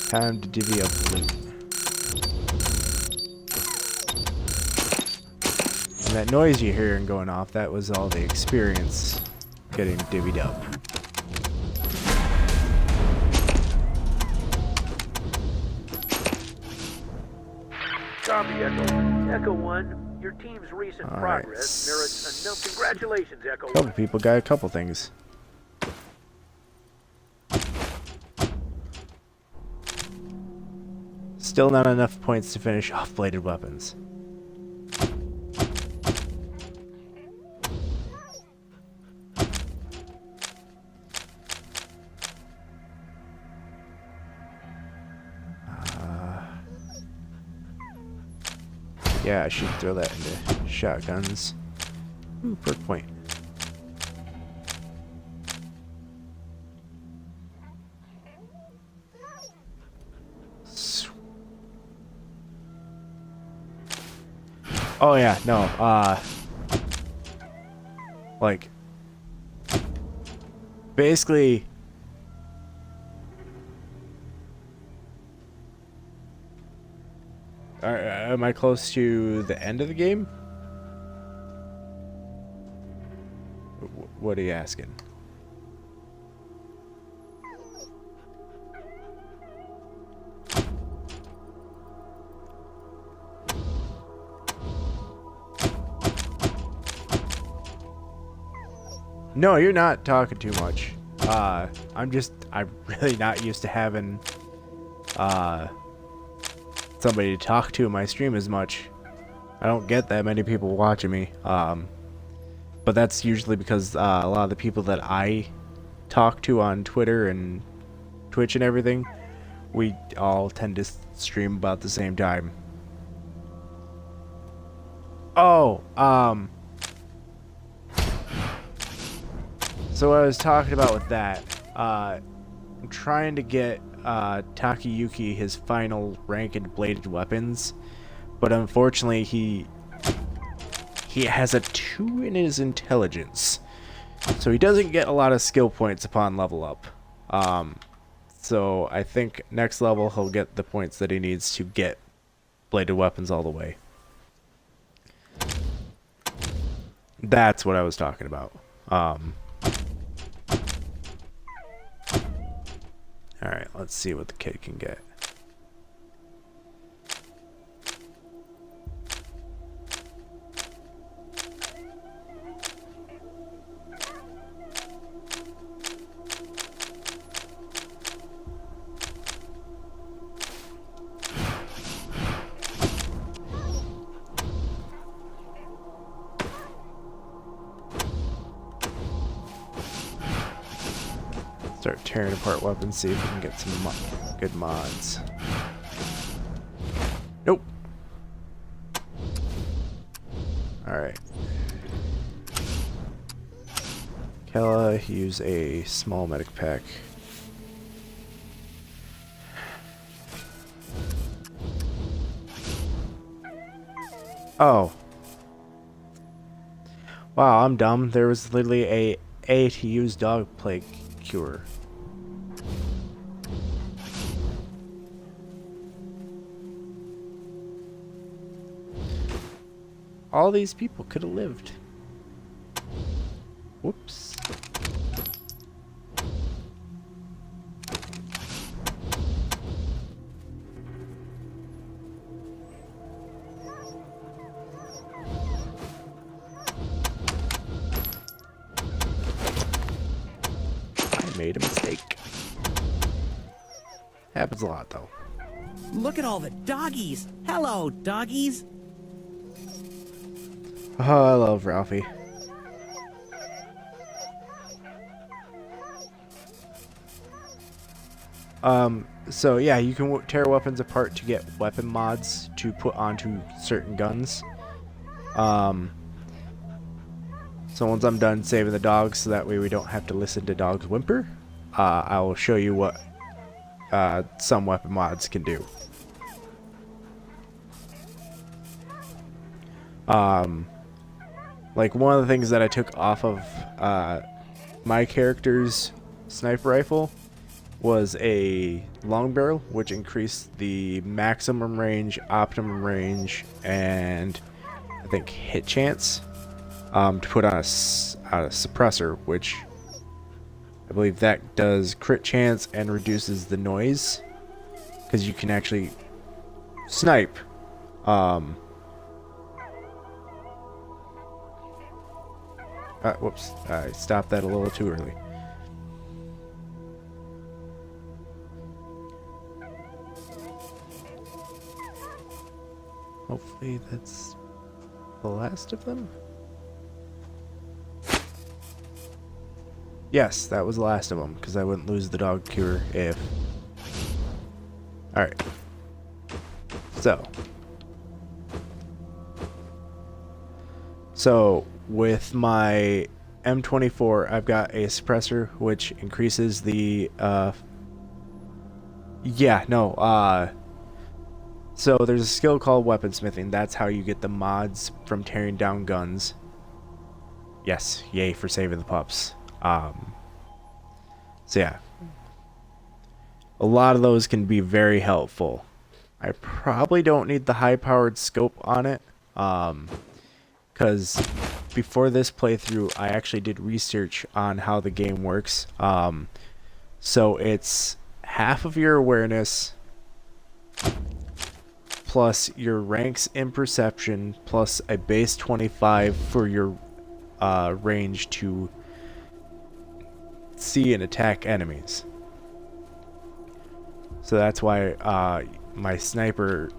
Time to divvy up the loot. And that noise you hear going off, that was all the experience getting divvied up. Copy, Echo. Echo 1, your team's recent progress merits a no. Congratulations, Echo 1. Couple people got a couple things. Still not enough points to finish off bladed weapons. Yeah, I should throw that into shotguns. Ooh, perk point. Oh yeah, no, like, basically, am I close to the end of the game? What are you asking? No, you're not talking too much. I'm really not used to having somebody to talk to in my stream as much. I don't get that many people watching me. But that's usually because a lot of the people that I talk to on Twitter and Twitch and everything, we all tend to stream about the same time. Oh, so what I was talking about with that, I'm trying to get Takayuki his final rank in bladed weapons, but unfortunately he has a 2 in his intelligence, so he doesn't get a lot of skill points upon level up. So I think next level he'll get the points that he needs to get bladed weapons all the way. That's what I was talking about. Alright, let's see what the kid can get. Start tearing apart weapons, see if we can get some good mods. Nope. Alright. Kella, use a small medic pack. Oh. Wow, I'm dumb. There was literally a to use dog plague cure. All these people could have lived. Whoops. I made a mistake. Happens a lot though. Look at all the doggies. Hello, doggies. Oh, I love Ralphie. So yeah, you can tear weapons apart to get weapon mods to put onto certain guns. So once I'm done saving the dogs, so that way we don't have to listen to dogs whimper, I will show you what some weapon mods can do. Like one of the things that I took off of my character's sniper rifle was a long barrel, which increased the maximum range, optimum range, and I think hit chance to put on a suppressor, which I believe that does crit chance and reduces the noise, because you can actually snipe. Whoops, I stopped that a little too early. Hopefully that's the last of them. Yes, that was the last of them, because I wouldn't lose the dog cure if... Alright. So, with my M24, I've got a suppressor, which increases the, so there's a skill called weaponsmithing. That's how you get the mods from tearing down guns. Yes, yay for saving the pups. So yeah, a lot of those can be very helpful. I probably don't need the high-powered scope on it, because before this playthrough, I actually did research on how the game works. So it's half of your awareness plus your ranks in perception plus a base 25 for your range to see and attack enemies. So that's why my sniper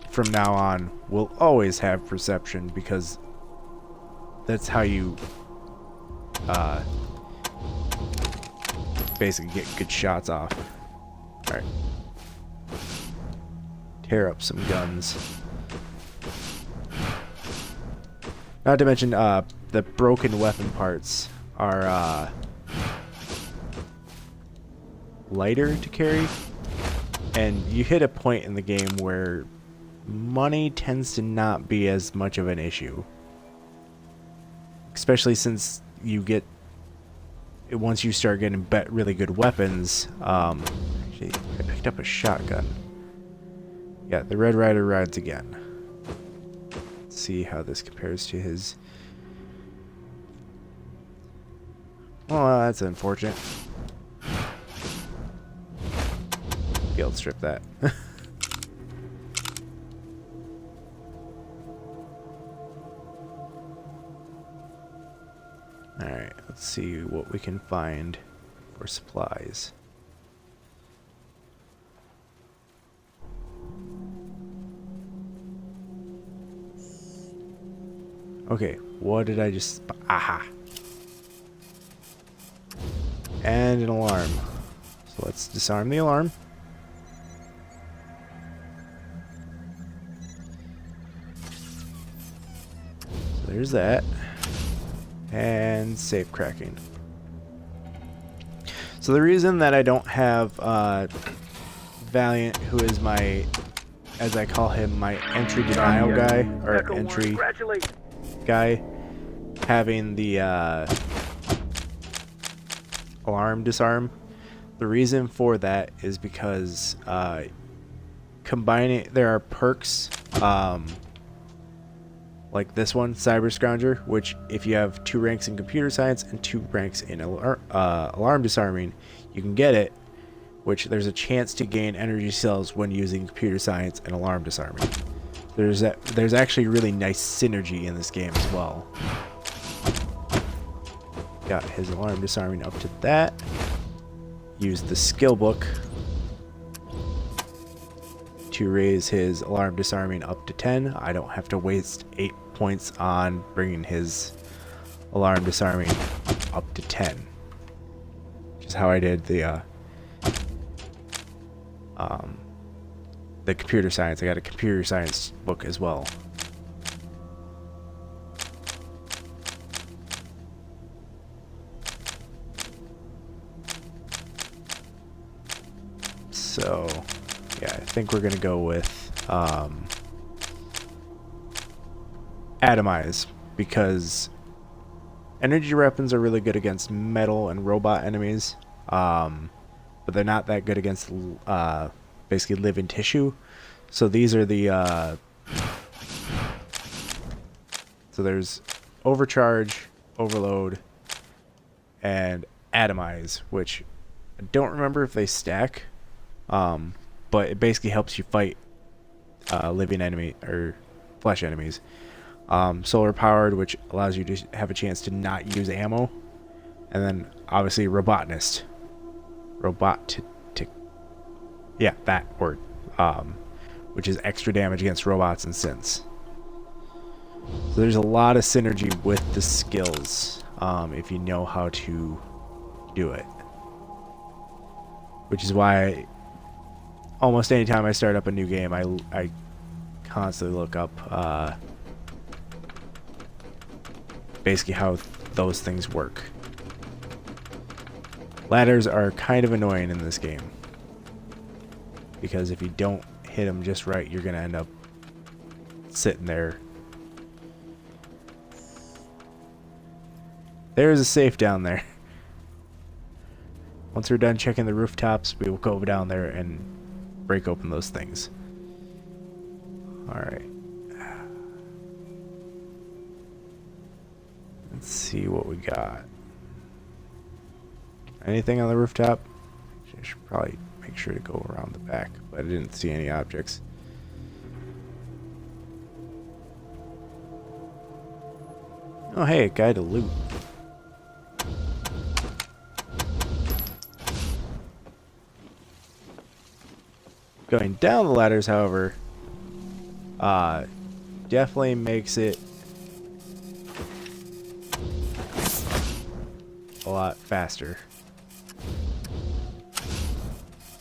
from now on will always have perception, because that's how you basically get good shots off. Alright. Tear up some guns. Not to mention the broken weapon parts are lighter to carry, and you hit a point in the game where money tends to not be as much of an issue, especially since you get, once you start getting really good weapons. Actually, I picked up a shotgun. Yeah, the Red Rider rides again. Let's see how this compares to his. Oh, that's unfortunate. Field strip that. Alright, let's see what we can find for supplies. Okay, what did I just... Aha! And an alarm. So let's disarm the alarm. So there's that. And safe cracking. So the reason that I don't have Valiant, who is my, as I call him, my entry denial guy, or entry guy, having the alarm disarm, the reason for that is because combining, there are perks like this one, Cyber Scrounger, which if you have 2 ranks in computer science and 2 ranks in alarm disarming, you can get it, which there's a chance to gain energy cells when using computer science and alarm disarming. There's actually really nice synergy in this game as well. Got his alarm disarming up to that. Use the skill book. to raise his alarm disarming up to 10. I don't have to waste 8 points on bringing his alarm disarming up to 10. Which is how I did the computer science. I got a computer science book as well. So, yeah, I think we're going to go with Atomize, because energy weapons are really good against metal and robot enemies, but they're not that good against basically living tissue. So these are the so there's Overcharge, Overload, and Atomize, which I don't remember if they stack. But it basically helps you fight living enemy or flesh enemies. Solar powered, which allows you to have a chance to not use ammo, and then obviously Robotanist, yeah, that word, which is extra damage against robots and synths. So there's a lot of synergy with the skills if you know how to do it, which is why almost any time I start up a new game, I constantly look up basically how those things work. Ladders are kind of annoying in this game, because if you don't hit them just right, you're gonna end up sitting there. There's a safe down there. Once we're done checking the rooftops, we will go down there and break open those things. Alright. Let's see what we got. Anything on the rooftop? I should probably make sure to go around the back, but I didn't see any objects. Oh hey, a guy to loot. Going down the ladders, however, definitely makes it a lot faster.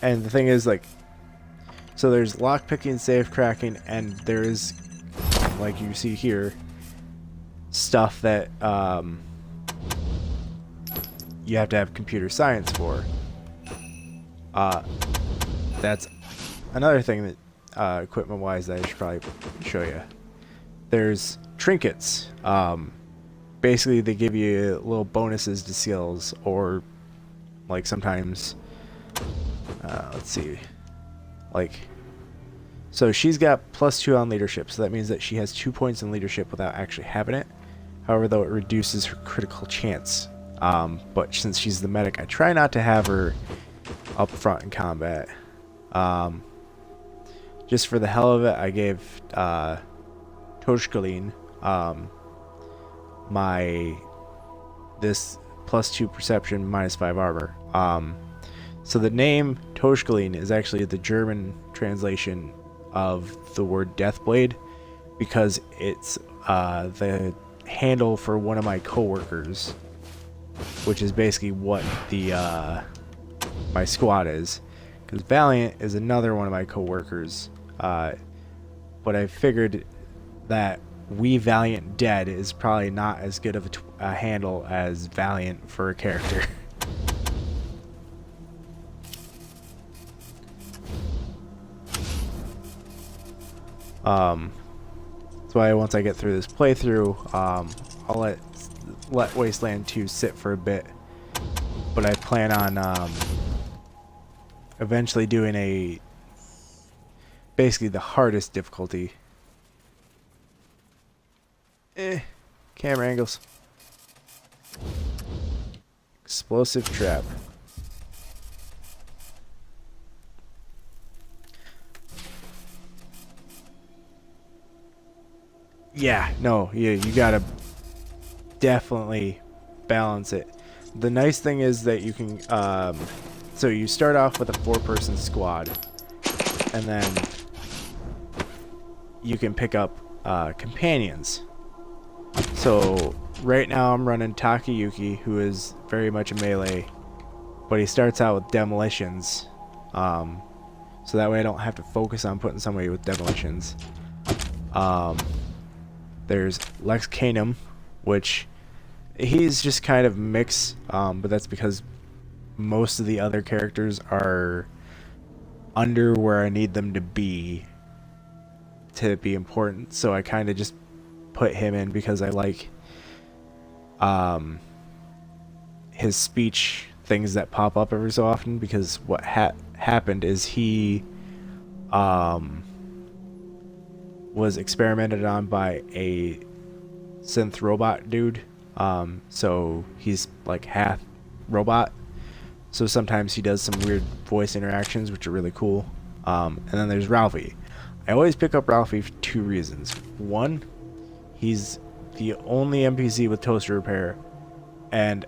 And the thing is, like, so there's lockpicking, safe cracking, and there is, like you see here, stuff that you have to have computer science for. That's another thing that equipment wise that I should probably show you. There's trinkets. Basically they give you little bonuses to skills, or like sometimes let's see, like, so she's got +2 on leadership, so that means that she has 2 points in leadership without actually having it. However, though, it reduces her critical chance, but since she's the medic, I try not to have her up front in combat. Just for the hell of it, I gave Toshkalin this +2 perception, -5 armor. So the name Toshkalin is actually the German translation of the word Deathblade, because it's the handle for one of my coworkers, which is basically what the my squad is. Because Valiant is another one of my coworkers, but I figured that We Valiant Dead is probably not as good of a handle as Valiant for a character. That's why once I get through this playthrough, I'll let Wasteland 2 sit for a bit, but I plan on eventually doing basically the hardest difficulty. Camera angles. Explosive trap. Yeah, no, yeah, you gotta definitely balance it. The nice thing is that you can, so you start off with a 4-person squad, and then you can pick up companions. So right now I'm running Takayuki, who is very much a melee, but he starts out with demolitions. So that way I don't have to focus on putting somebody with demolitions. There's Lex Canum, which he's just kind of mixed, but that's because most of the other characters are under where I need them to be important. So I kind of just put him in because I like his speech things that pop up every so often, because what happened is he was experimented on by a synth robot dude, so he's like half robot, so sometimes he does some weird voice interactions which are really cool. And then there's Ralphie. I always pick up Ralphie for two reasons. One, he's the only NPC with toaster repair, and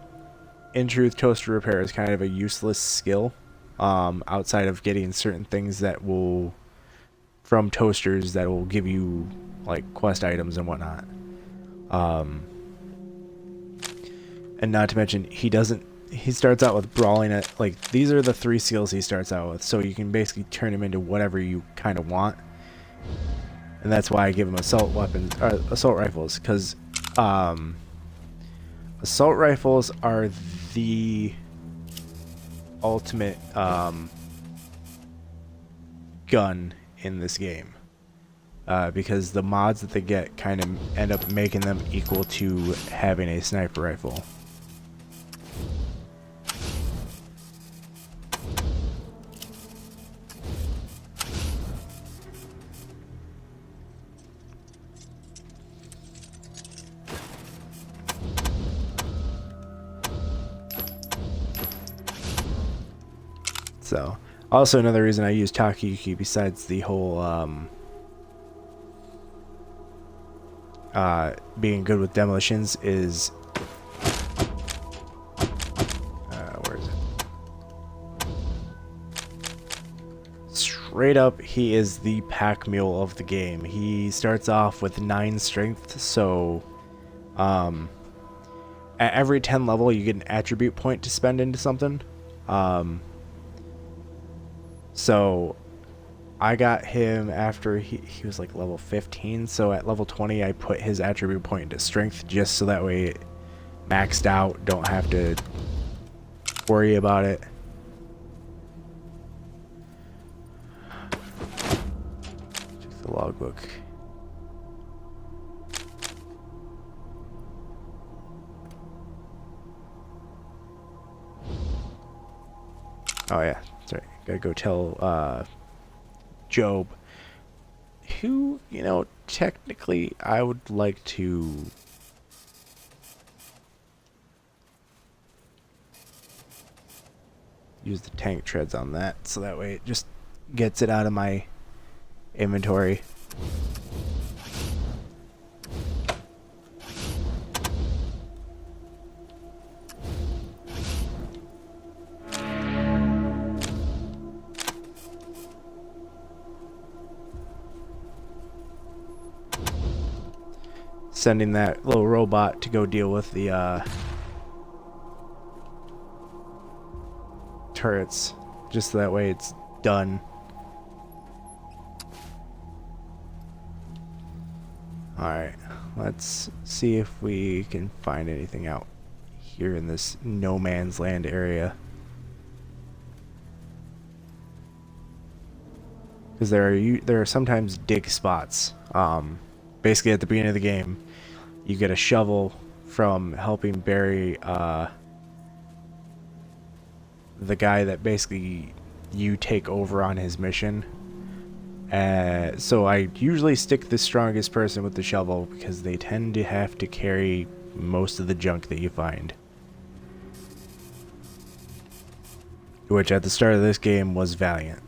in truth, toaster repair is kind of a useless skill, outside of getting certain things that will, from toasters, that will give you like quest items and whatnot. And not to mention, he starts out with brawling at, like, these are the 3 skills he starts out with, so you can basically turn him into whatever you kind of want. And that's why I give him assault rifles, because assault rifles are the ultimate gun in this game, because the mods that they get kind of end up making them equal to having a sniper rifle. So, also another reason I use Takayuki, besides the whole being good with demolitions, is where is it? Straight up, he is the pack mule of the game. He starts off with 9 strength, so at every 10 level you get an attribute point to spend into something. So I got him after he was like level 15, so at level 20 I put his attribute point into strength, just so that way it maxed out, don't have to worry about it. Check the logbook. Oh yeah, sorry. Gotta go tell Job, who, you know, technically I would like to use the tank treads on that, so that way it just gets it out of my inventory. Sending that little robot to go deal with the turrets, just so that way it's done. Alright, let's see if we can find anything out here in this no man's land area, because there are sometimes dig spots. Basically at the beginning of the game, you get a shovel from helping bury the guy that basically you take over on his mission. So I usually stick the strongest person with the shovel, because they tend to have to carry most of the junk that you find. Which at the start of this game was Valiant.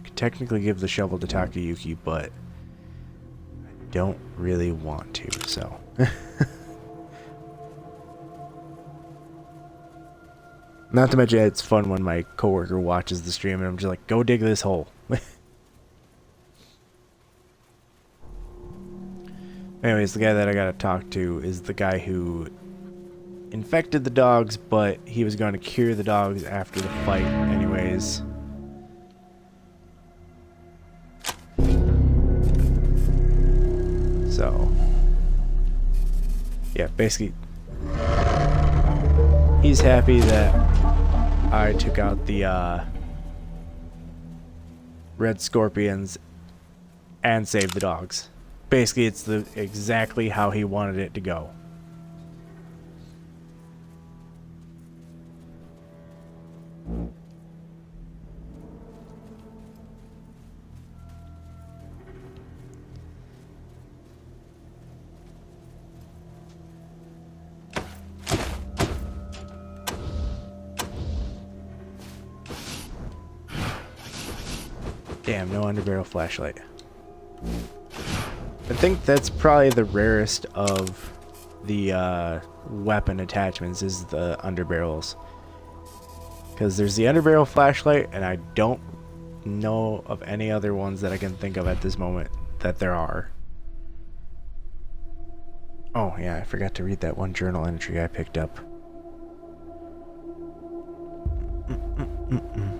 Could technically give the shovel to Takayuki, but I don't really want to, so. Not to mention it's fun when my coworker watches the stream and I'm just like, go dig this hole. Anyways, the guy that I gotta talk to is the guy who infected the dogs, but he was going to cure the dogs after the fight anyways. So, yeah, basically, he's happy that I took out the red scorpions and saved the dogs. Basically, it's exactly how he wanted it to go. Damn, no underbarrel flashlight. I think that's probably the rarest of the weapon attachments is the underbarrels. Because there's the underbarrel flashlight, and I don't know of any other ones that I can think of at this moment that there are. Oh yeah, I forgot to read that one journal entry I picked up.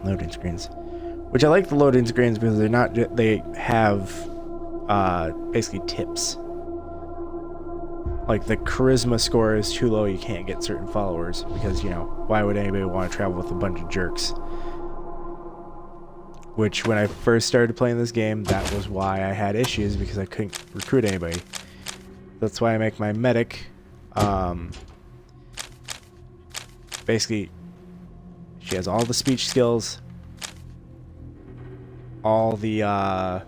Loading screens. Which I like the loading screens because they're not, they have basically tips. Like the charisma score is too low, you can't get certain followers because, you know, why would anybody want to travel with a bunch of jerks? Which when I first started playing this game, that was why I had issues, because I couldn't recruit anybody. That's why I make my medic basically, she has all the speech skills, all the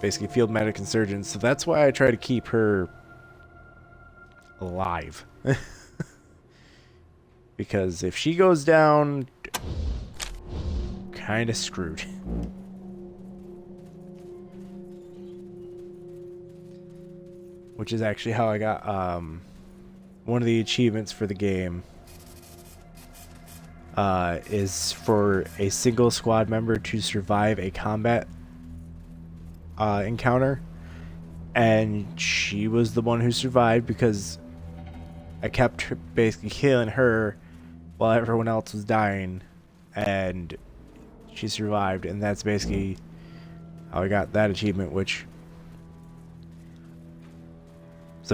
basically field medic and surgeon, so that's why I try to keep her alive. Because if she goes down, kind of screwed. Which is actually how I got one of the achievements for the game. Is for a single squad member to survive a combat encounter, and she was the one who survived because I kept basically healing her while everyone else was dying, and she survived, and that's basically how I got that achievement, which is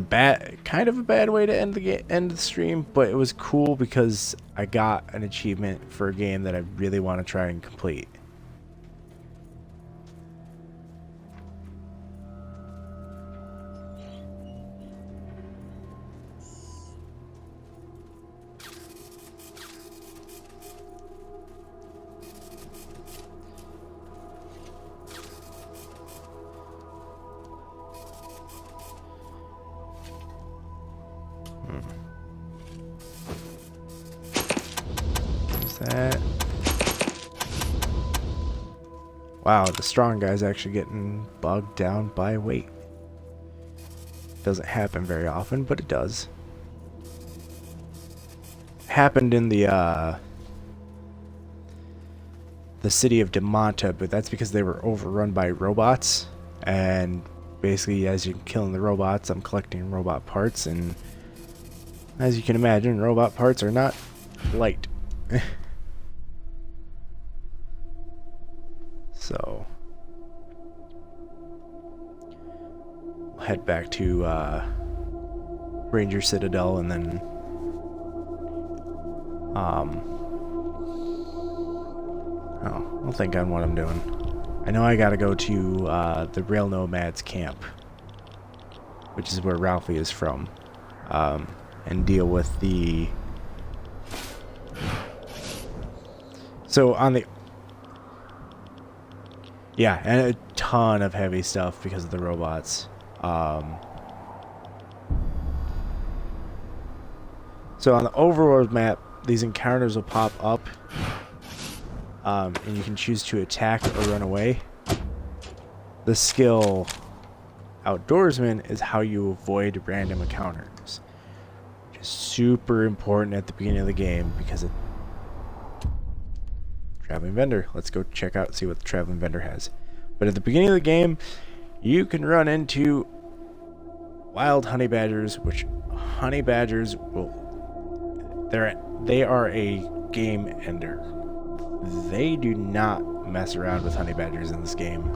kind of a bad way to end the stream, but it was cool because I got an achievement for a game that I really want to try and complete. That. Wow, the strong guy's actually getting bogged down by weight. Doesn't happen very often, but it does. Happened in the city of DeMonta, but that's because they were overrun by robots, and basically as you're killing the robots, I'm collecting robot parts, and as you can imagine, robot parts are not light. So we'll head back to Ranger Citadel, and then I'll think on what I'm doing. I know I gotta go to the Rail Nomads camp, which is where Ralphie is from, and deal with the. So on the. Yeah, and a ton of heavy stuff because of the robots. So on the overworld map, these encounters will pop up, and you can choose to attack or run away. The skill Outdoorsman is how you avoid random encounters, which is super important at the beginning of the game because it. Traveling vendor. Let's go check out, see what the traveling vendor has. But at the beginning of the game, you can run into wild honey badgers, which honey badgers they are a game ender. They do not mess around with honey badgers in this game.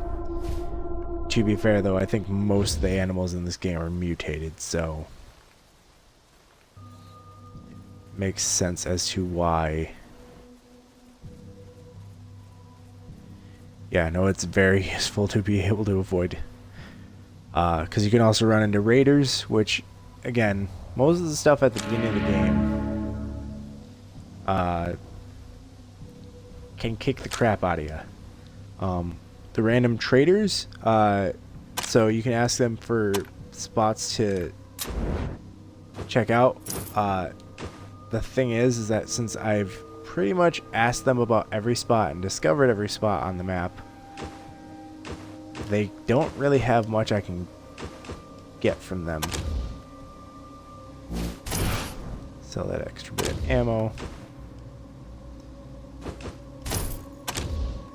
To be fair, though, I think most of the animals in this game are mutated, so makes sense as to why. Yeah, no, it's very useful to be able to avoid. Because you can also run into raiders, which, again, most of the stuff at the beginning of the game can kick the crap out of you. The random traders, so you can ask them for spots to check out. The thing is that since I've pretty much asked them about every spot and discovered every spot on the map, they don't really have much I can get from them. Sell that extra bit of ammo.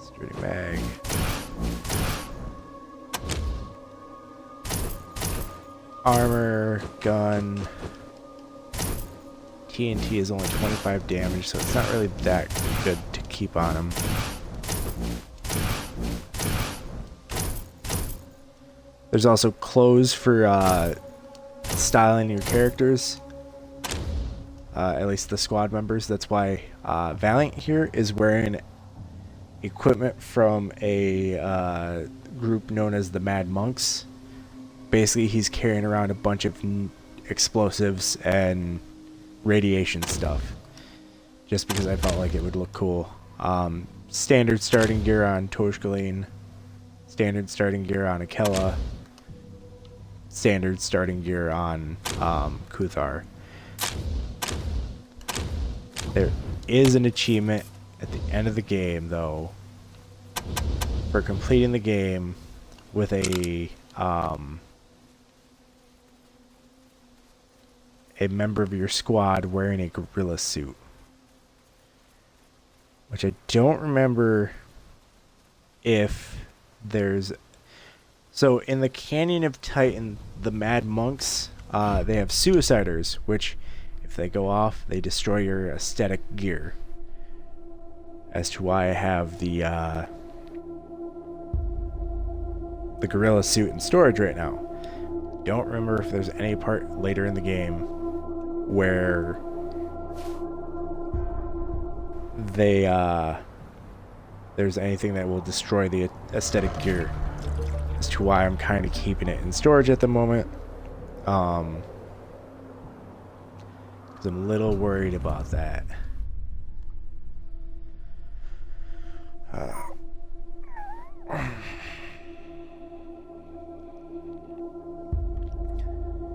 Sturdy mag. Armor, gun. TNT is only 25 damage, so it's not really that good to keep on him. There's also clothes for styling your characters. At least the squad members. That's why Valiant here is wearing equipment from a group known as the Mad Monks. Basically, he's carrying around a bunch of explosives and radiation stuff, just because I felt like it would look cool. Standard starting gear on Toshkaline, standard starting gear on Akela, standard starting gear on Kuthar. There is an achievement at the end of the game, though, for completing the game with a member of your squad wearing a gorilla suit, which I don't remember if there's. So in the Canyon of Titan, the Mad Monks, they have suiciders, which if they go off, they destroy your aesthetic gear. As to why I have the gorilla suit in storage right now. Don't remember if there's any part later in the game where there's anything that will destroy the aesthetic gear, as to why I'm kind of keeping it in storage at the moment, because I'm a little worried about that.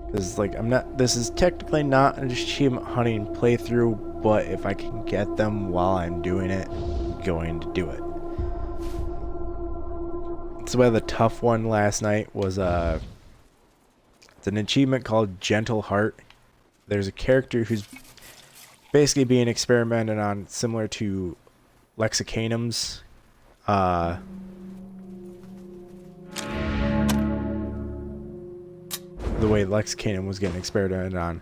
Because, like, this is technically not an achievement hunting playthrough, but if I can get them while I'm doing it, I'm going to do it. So the tough one last night was, it's an achievement called Gentle Heart. There's a character who's basically being experimented on, similar to Lexicanum's, the way Lexicanum was getting experimented on.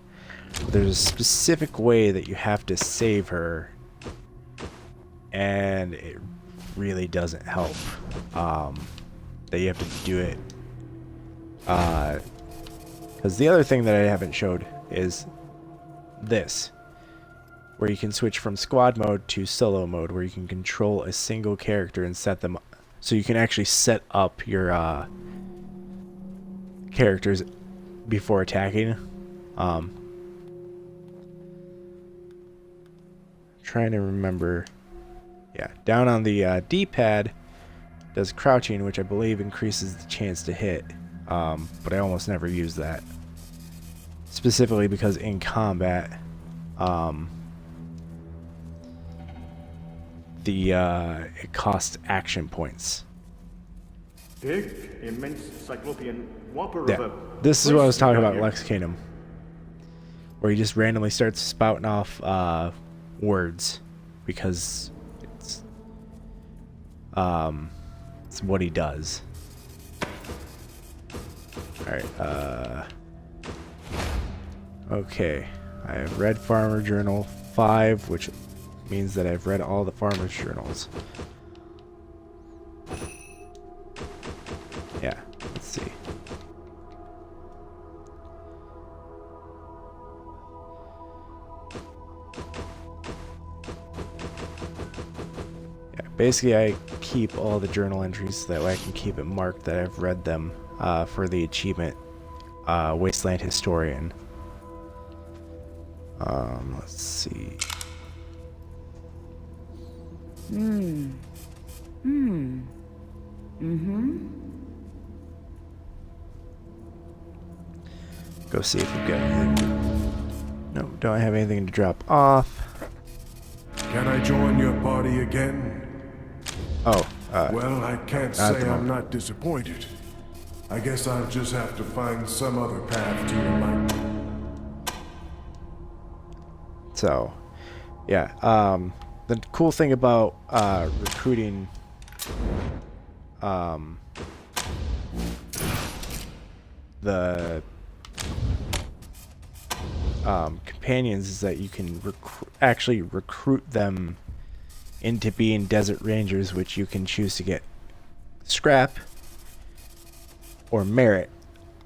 But there's a specific way that you have to save her, and it really doesn't help. That you have to do it. Because the other thing that I haven't showed is this, where you can switch from squad mode to solo mode, where you can control a single character and set them up. So you can actually set up your characters before attacking. Trying to remember. Yeah, down on the D-pad does crouching, which I believe increases the chance to hit. But I almost never use that. Specifically because in combat, it costs action points. Big, immense cyclopean whopper Yeah, this is what I was talking about, Lexicanum, where he just randomly starts spouting off words because it's what he does. Alright, okay. I have read Farmer Journal 5, which means that I've read all the farmer's journals. Yeah, let's see. Yeah, basically I keep all the journal entries so that way I can keep it marked that I've read them for the achievement Wasteland Historian. Let's see. Go see if we've got anything. No, don't have anything to drop off. Can I join your party again? Oh, well, I can't say I'm not disappointed. I guess I'll just have to find some other path to enlightenment. So, yeah, the cool thing about recruiting the companions is that you can actually recruit them into being desert rangers, which you can choose to get scrap or merit.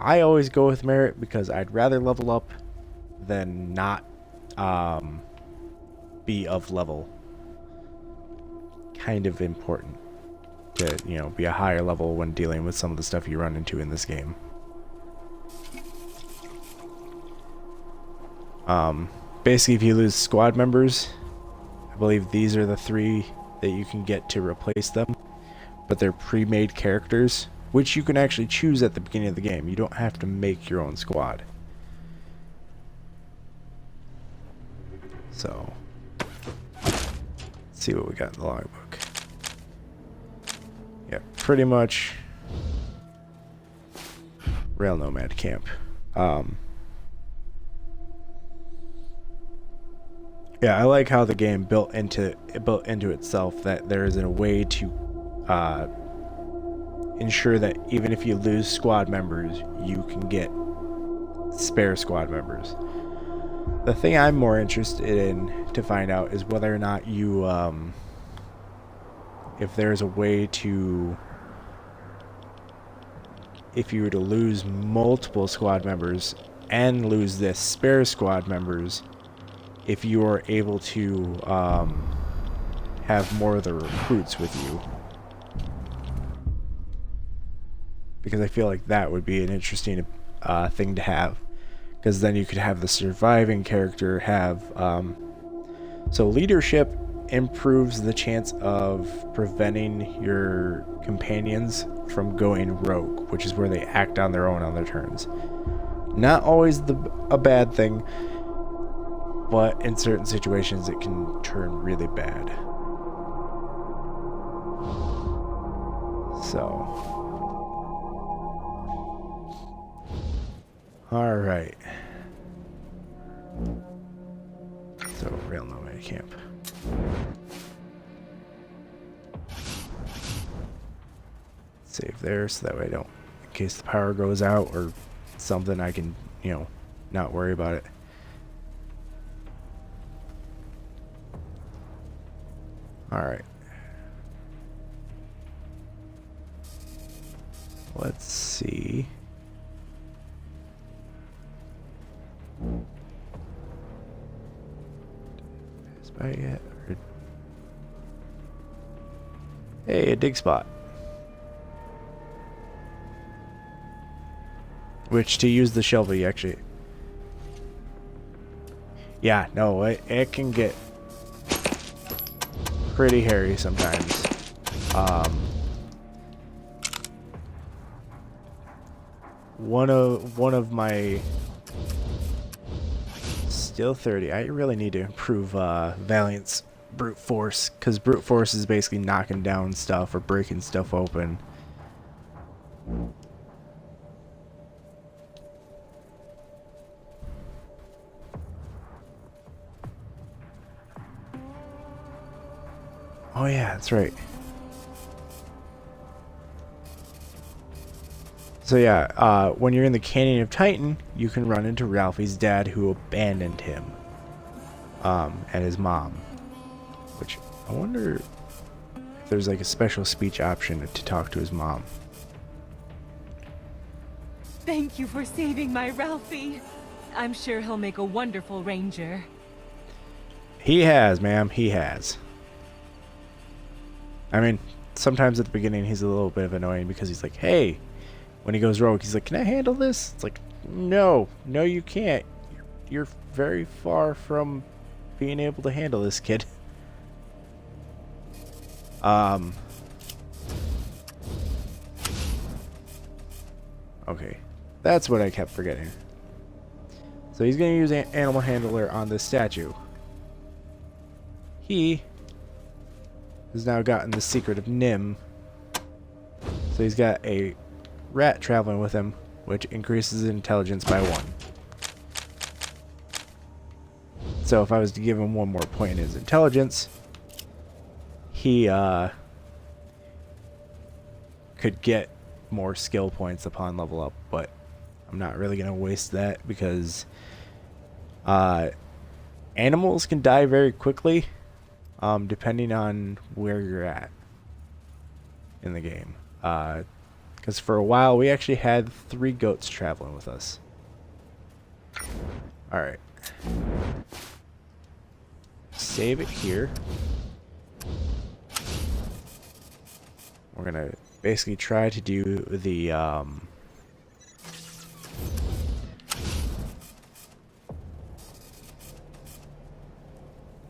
I always go with merit because I'd rather level up than not be of level. Kind of important to, you know, be a higher level when dealing with some of the stuff you run into in this game. Basically, if you lose squad members, I believe these are the 3 that you can get to replace them, but they're pre-made characters, which you can actually choose at the beginning of the game. You don't have to make your own squad. So, let's see what we got in the logbook. Yeah, pretty much Rail Nomad Camp. Yeah, I like how the game built into itself that there is a way to ensure that even if you lose squad members, you can get spare squad members. The thing I'm more interested in to find out is whether or not you, if there's a way to, if you were to lose multiple squad members and lose this spare squad members, if you are able to have more of the recruits with you. Because I feel like that would be an interesting thing to have. Because then you could have the surviving character have... so leadership improves the chance of preventing your companions from going rogue, which is where they act on their own on their turns. Not always a bad thing, but in certain situations it can turn really bad. So... Alright. So, Rail Nomad Camp. Save there so that way I don't, in case the power goes out or something, I can, you know, not worry about it. Alright. Let's see. Is by yet? Or... Hey, a dig spot. Which, to use the shovel, you actually... Yeah, no, it can get pretty hairy sometimes. One of my still 30. I really need to improve Valiant's brute force, because brute force is basically knocking down stuff or breaking stuff open. Oh yeah, that's right. So yeah, when you're in the Canyon of Titan, you can run into Ralphie's dad who abandoned him. And his mom. Which, I wonder if there's like a special speech option to talk to his mom. Thank you for saving my Ralphie. I'm sure he'll make a wonderful ranger. He has, ma'am. He has. I mean, sometimes at the beginning he's a little bit of annoying because he's like, hey, when he goes rogue, he's like, can I handle this? It's like, no, you can't. You're very far from being able to handle this, kid. Okay, that's what I kept forgetting. So he's gonna use Animal Handler on this statue. He has now gotten the secret of Nim. So he's got a rat traveling with him, which increases his intelligence by 1. So if I was to give him 1 more point in his intelligence, he could get more skill points upon level up, but I'm not really going to waste that because animals can die very quickly depending on where you're at in the game. Because for a while we actually had 3 goats traveling with us. Alright. Save it here. We're gonna basically try to do the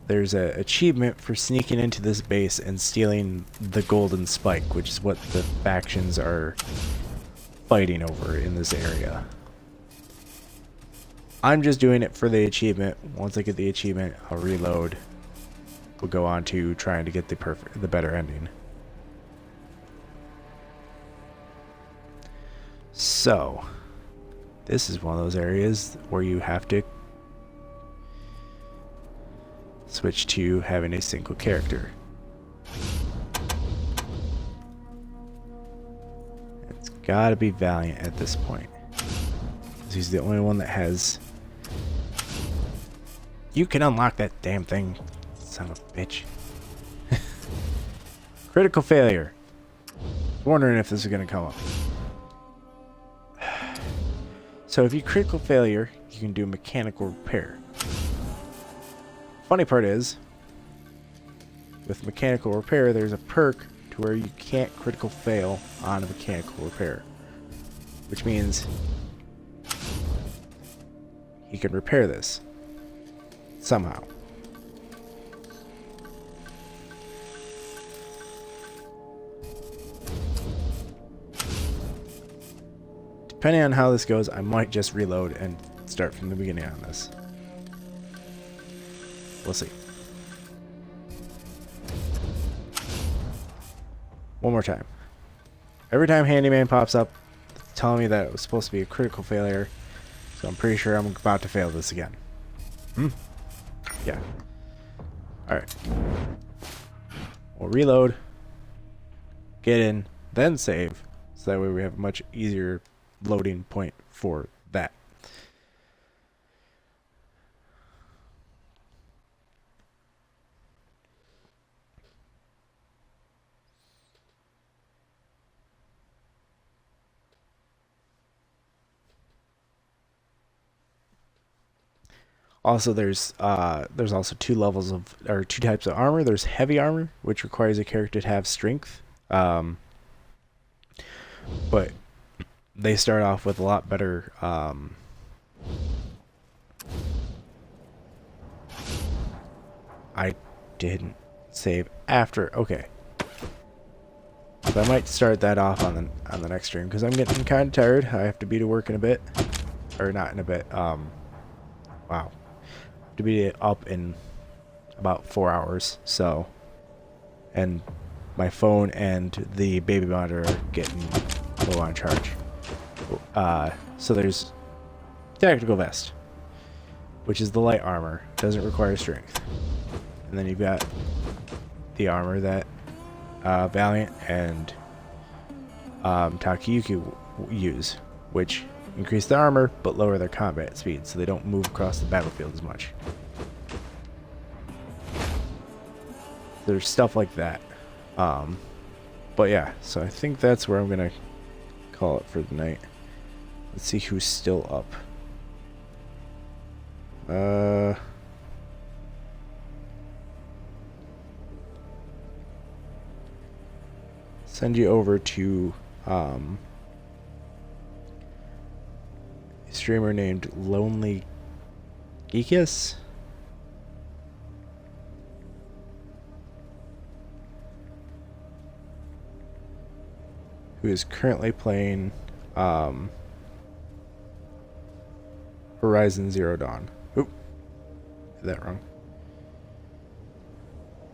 there's a achievement for sneaking into this base and stealing the golden spike, which is what the factions are fighting over in this area. I'm just doing it for the achievement. Once I get the achievement, I'll reload. We'll go on to trying to get the better ending. So, this is one of those areas where you have to switch to having a single character. It's gotta be Valiant at this point. He's the only one that has... You can unlock that damn thing, son of a bitch. Critical failure. Wondering if this is gonna come up. So if you critical failure, you can do mechanical repair. Funny part is, with mechanical repair, there's a perk to where you can't critical fail on a mechanical repair. Which means he can repair this somehow. Depending on how this goes, I might just reload and start from the beginning on this. We'll see. One more time. Every time Handyman pops up, it's telling me that it was supposed to be a critical failure, so I'm pretty sure I'm about to fail this again. Yeah. Alright. We'll reload, get in, then save, so that way we have a much easier loading point for that. Also, there's also 2 levels of, or 2 types of armor. There's heavy armor, which requires a character to have strength, but they start off with a lot better. I didn't save after. Okay, so I might start that off on the next stream because I'm getting kind of tired. I have to be to work in a bit, or not in a bit. Wow. To be up in about 4 hours, so, and my phone and the baby monitor are getting low on charge. So there's tactical vest, which is the light armor, doesn't require strength, and then you've got the armor that Valiant and Takayuki use, which increase their armor but lower their combat speed, so they don't move across the battlefield as much. There's stuff like that. But yeah, so I think that's where I'm gonna call it for the night. Let's see who's still up. Send you over to a streamer named Lonely Geekus. Who is currently playing Horizon Zero Dawn. Oop, did that wrong.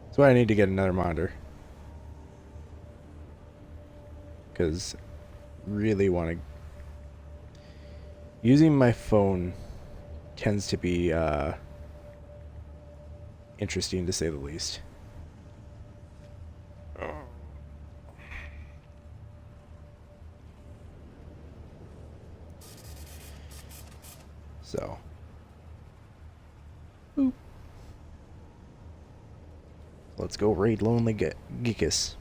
That's why I need to get another monitor. Because really want to... Using my phone tends to be interesting to say the least. So, let's go raid Lonely Geekus.